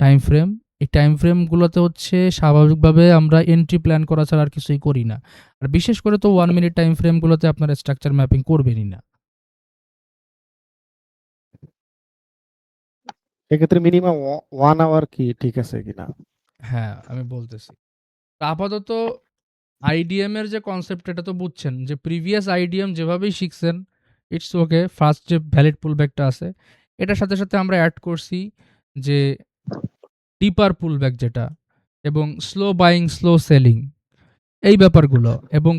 টাইম ফ্রেম। এই টাইম ফ্রেমগুলোতে হচ্ছে স্বাভাবিকভাবে আমরা এন্ট্রি প্ল্যান করা ছাড়া আর কিছুই করি না। আর বিশেষ করে তো 1 মিনিট টাইম ফ্রেমগুলোতে আপনারা স্ট্রাকচার ম্যাপিং করবেনই না। এক্ষেত্রে মিনিমাম 1 আওয়ার কি ঠিক আছে কিনা? হ্যাঁ, আমি বলতেছি। তো আপাতত আইডিএম এর যে কনসেপ্ট এটা তো বুঝছেন যে প্রিভিয়াস আইডিএম যেভাবেই শিখছেন, ইটস ওকে। ফার্স্ট যে ভ্যালিড পুলব্যাকটা আছে, এটার সাথে, সাথে আমরা এড করছি যে ডিপার পুলব্যাক যেটা এবং স্লো বাইং, স্লো সেলিং এই ব্যাপারগুলো এবং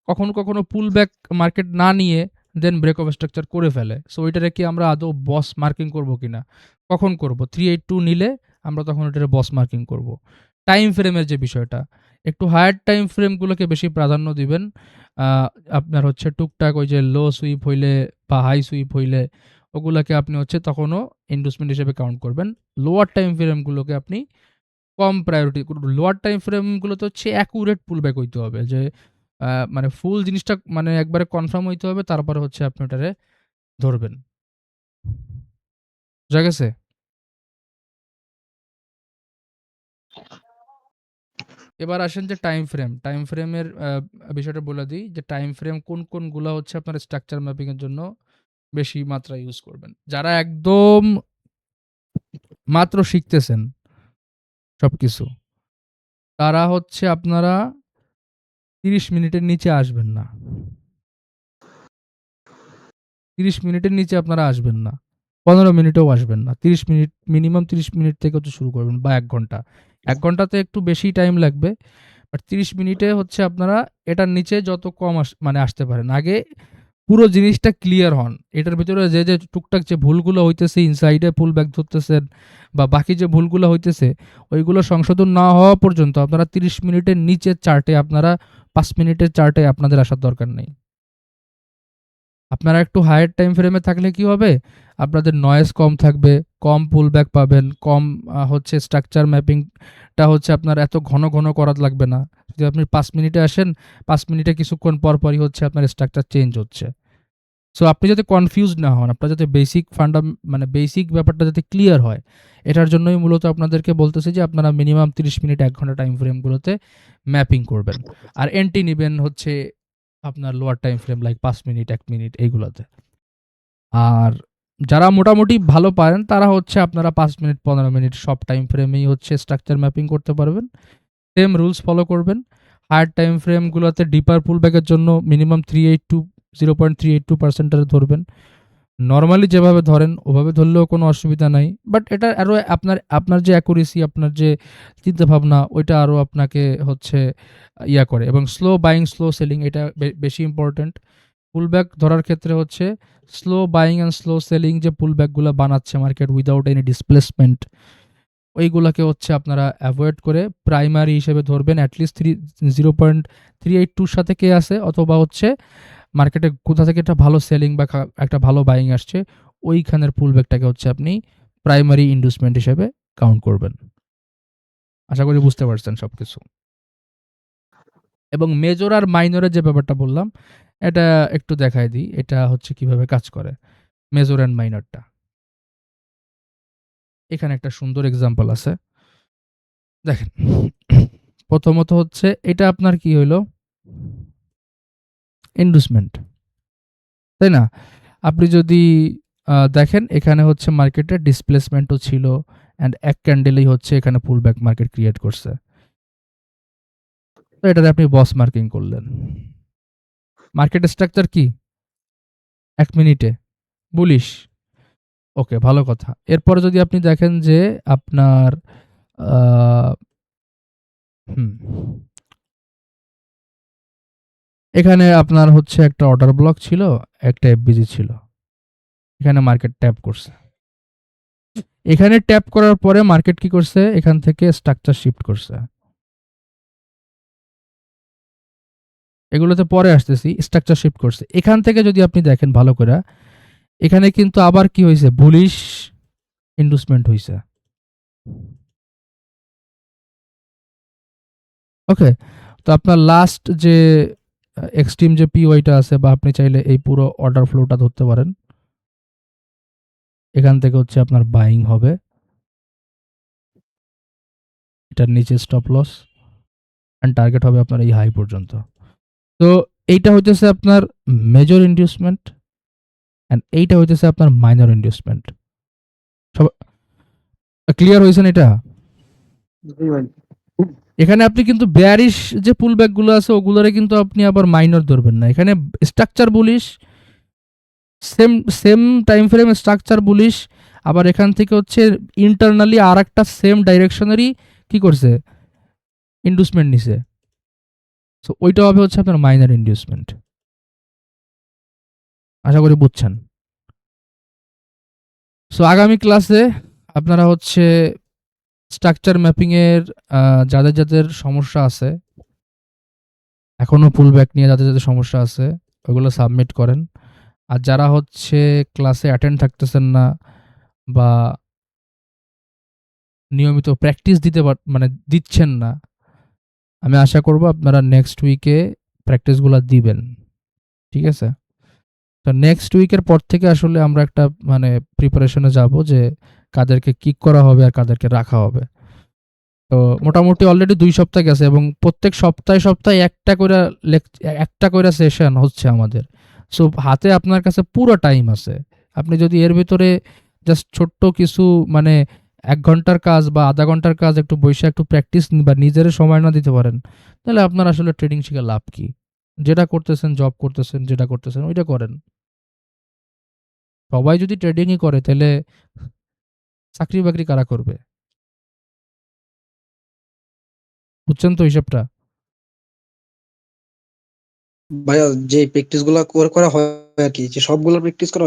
কখনো, কখনো পুলব্যাক মার্কেট না নিয়ে দেন ব্রেক অফ স্ট্রাকচার করে ফেলে। সো ওইটারে কি আমরা আদৌ বস মার্কিং করব কিনা? কখন করব? 382 নিলে আমরা তখন ওইটারে বস মার্কিং করব। টাইম ফ্রেমের যে বিষয়টা, একটু হায়ার টাইম ফ্রেমগুলোকে বেশি প্রাধান্য দিবেন। আ আপনার হচ্ছে টুকটাক ওই যে লো সুইপ হইলে বা হাই সুইপ হইলে ওগুলাকে আপনি হচ্ছে তখনও ইন্ডুসমেন্ট হিসেবে কাউন্ট করবেন। লোয়ার টাইম ফ্রেমগুলোকে আপনি কম প্রায়োরিটি লোয়ার টাইম ফ্রেমগুলোতে হচ্ছে অ্যাকুরেট পুলব্যাক হইতে হবে যে মানে ফুল জিনিসটা মানে একবারে কনফার্ম হইতে হবে, তারপরে হচ্ছে আপনি ওটারে ধরবেন। বুঝা গেছে? এবার আসেন যে টাইম ফ্রেম। টাইম ফ্রেমের বিষয়টা বলে দিই যে টাইম ফ্রেম কোনগুলা হচ্ছে আপনার স্ট্রাকচার ম্যাপিং এর জন্য বেশি মাত্রায় ইউজ করবেন। যারা একদম মাত্র শিখতেছেন সবকিছু, তারা হচ্ছে আপনারা 30 মিনিটের নিচে আসবেন না। 30 মিনিটের নিচে আপনারা আসবেন না। 15 মিনিটেও আসবেন না। 30 মিনিট মিনিমাম 30 মিনিট থেকে হচ্ছে শুরু করবেন বা ১ ঘন্টা। ১ ঘন্টাতে একটু বেশি টাইম লাগবে। বাট 30 মিনিটে হচ্ছে আপনারা এটার নিচে যত কম মানে আসতে পারেন। আগে পুরো জিনিসটা ক্লিয়ার হন। এটার ভিতরে যে টুকটাক যে ভুলগুলো হইতেছে ইনসাইডে পুল ব্যাক ধরতেছেন বা বাকি যে ভুলগুলো হইতেছে ওইগুলো সংশোধন না হওয়া পর্যন্ত আপনারা 30 মিনিটের নিচের চার্টে আপনারা ৫ মিনিটের চার্টে আপনাদের আসার দরকার নেই। আপনারা একটু হায়ার টাইম ফ্রেমে থাকলে কি হবে? আপনাদের নয়েজ কম থাকবে, কম পুলব্যাক পাবেন, কম হচ্ছে স্ট্রাকচার ম্যাপিংটা হচ্ছে আপনার এত ঘন করা লাগবে না। যদি আপনি ৫ মিনিটে আসেন, ৫ মিনিটে কিছুক্ষণ পরই হচ্ছে আপনার স্ট্রাকচার চেঞ্জ হচ্ছে। সো আপনি যাতে কনফিউজড না হন, আপনার যাতে মানে বেসিক ব্যাপারটা যাতে ক্লিয়ার হয়, এটার জন্যই মূলত আপনাদেরকে বলতেছি যে আপনারা মিনিমাম ৩০ মিনিট ১ ঘন্টা টাইম ফ্রেমগুলোতে ম্যাপিং করবেন। আর এন্ট্রি নিবেন হচ্ছে আপনার lower time frame like ৫ minute, ১ minute এইগুলাতে। আর যারা মোটামুটি ভালো পারেন তারা হচ্ছে আপনারা ৫ মিনিট, ১৫ মিনিট সব টাইম ফ্রেমেই হচ্ছে স্ট্রাকচার ম্যাপিং করতে পারবেন। সেম রুলস ফলো করবেন। হায়ার টাইম ফ্রেমগুলোতে ডিপার পুলব্যাকের জন্য মিনিমাম 0.382% ধরবেন। নরমালি যেভাবে ধরেন ওভাবে ধরলেও কোনো অসুবিধা নাই। বাট এটা আরো আপনার যে অ্যাকুরেসি, আপনার যে চিন্তাভাবনা ওইটা আরো আপনাকে হচ্ছে ইয়া করে। এবং স্লো বাইং, স্লো সেলিং এটা বেশি ইম্পোর্টেন্ট। পুলব্যাক ধরার ক্ষেত্রে হচ্ছে slow buying and slow selling যে পুলব্যাকগুলা বানাচ্ছে মার্কেট উইদাউট এনি ডিসপ্লেসমেন্ট, ওইগুলাকে হচ্ছে আপনারা অ্যাভয়েড করে প্রাইমারি হিসেবে ধরবেন। অ্যাটলিস্ট 0.382 সাথে কে আছে, অথবা হচ্ছে মার্কেটে কোথা থেকে একটা ভালো সেলিং বা একটা ভালো বাইং আসছে, ওইখানের পুলব্যাকটাকে হচ্ছে আপনি প্রাইমারি ইন্ডুসমেন্ট হিসেবে কাউন্ট করবেন। আশা করি বুঝতে পারছেন সবকিছু। এবং মেজর আর মাইনরের যে ব্যাপারটা বললাম, এটা একটু দেখাই দিই এটা হচ্ছে কিভাবে কাজ করে মেজর অ্যান্ড মাইনরটা। এখানে একটা সুন্দর এক্সাম্পল আছে, দেখেন। প্রথমত হচ্ছে এটা আপনার কি হইলো, ইন্ডুসমেন্ট, তাই না? আপনি যদি দেখেন এখানে হচ্ছে মার্কেটে ডিসপ্লেসমেন্টও ছিল অ্যান্ড এক ক্যান্ডেলেই হচ্ছে এখানে পুলব্যাক মার্কেট ক্রিয়েট করছে। তো এটাতে আপনি বস মার্কিং করলেন। মার্কেট স্ট্রাকচার কি 1 মিনিটে বুলিশ, ওকে, ভালো কথা। এরপরে যদি আপনি দেখেন যে আপনার এখানে আপনার হচ্ছে একটা অর্ডার ব্লক ছিল, একটা এফবিজি ছিল, এখানে মার্কেট ট্যাপ করছে। এখানে ট্যাপ করার পরে মার্কেট কি করছে, এখান থেকে স্ট্রাকচার শিফট করছে। এগুলোতে পরে আসতেছি। স্ট্রাকচার শিফট করছে এখান থেকে, যদি আপনি দেখেন ভালো করে, এখানে কিন্তু আবার কি হয়েছে, বুলিশ ইন্ডুসমেন্ট হয়েছে। ওকে, তো আপনার লাস্ট যে এক্সট্রিম যে পিওয়াইটা আছে, বা আপনি চাইলে এই পুরো অর্ডার ফ্লোটা ধরতে পারেন। এখান থেকে হচ্ছে আপনার বাইং হবে, এটার নিচে স্টপ লস এন্ড টার্গেট হবে আপনার এই হাই পর্যন্ত। তো এইটা হইতেছে আপনার মেজর ইন্ডিউসমেন্ট এন্ড এইটা হইতেছে আপনার মাইনর ইন্ডিউসমেন্ট। সব ক্লিয়ার হয়েছেন? এটা এখানে আপনি কিন্তু বেয়ারিশ যে পুলব্যাক গুলো আছে ওগুলোরে কিন্তু আপনি আবার মাইনর ধরবেন না। এখানে structure bullish, same time frame structure bullish, আবার এখান থেকে হচ্ছে ইন্টারনালি আর একটা সেম ডাইরেকশনারি কি করছে, ইন্ডুসমেন্ট নিছে। সো ওইটা হবে হচ্ছে আপনার মাইনর ইন্ডিউসমেন্ট। আশা করি বুঝছেন। সো আগামী ক্লাসে আপনারা হচ্ছে স্ট্রাকচার ম্যাপিং এর যাদের সমস্যা আছে, এখনো পুলব্যাক নিয়ে যাদের সমস্যা আছে, ওগুলো সাবমিট করেন। আর যারা হচ্ছে ক্লাসে অ্যাটেন্ড থাকতেছেন না বা নিয়মিত প্র্যাকটিস মানে দিচ্ছেন না। আমি আশা করব আপনারা নেক্সট উইকে প্র্যাকটিসগুলা দিবেন। ঠিক আছে? তো নেক্সট উইকের পর থেকে আসলে আমরা একটা মানে প্রিপারেশনে যাব যে কাদেরকে কিক করা হবে আর কাদেরকে রাখা হবে। তো মোটামুটি অলরেডি ২ সপ্তাহ গেছে এবং প্রত্যেক সপ্তাহে একটা কইরা সেশন হচ্ছে আমাদের। সো হাতে আপনার কাছে পুরো টাইম আছে। আপনি যদি এর ভিতরে জাস্ট ছোট্ট কিছু মানে ১ ঘন্টার কাজ বা আধা ঘন্টার কাজ একটু বইসা একটু প্র্যাকটিস বা নিজেরে সময় না দিতে পারেন, তাহলে আপনার আসলে ট্রেডিং শিখে লাভ কি? যেটা করতেছেন, জব করতেছেন, যেটা করতেছেন ওইটা করেন। সবাই যদি ট্রেডিংই করে তাহলে চাকরি-বাকরি কারা করবে? বুঝছেন তো হিসাবটা? ভাইয়া যে প্র্যাকটিস গুলা করা হয় আর কি, যে সবগুলো প্র্যাকটিস করা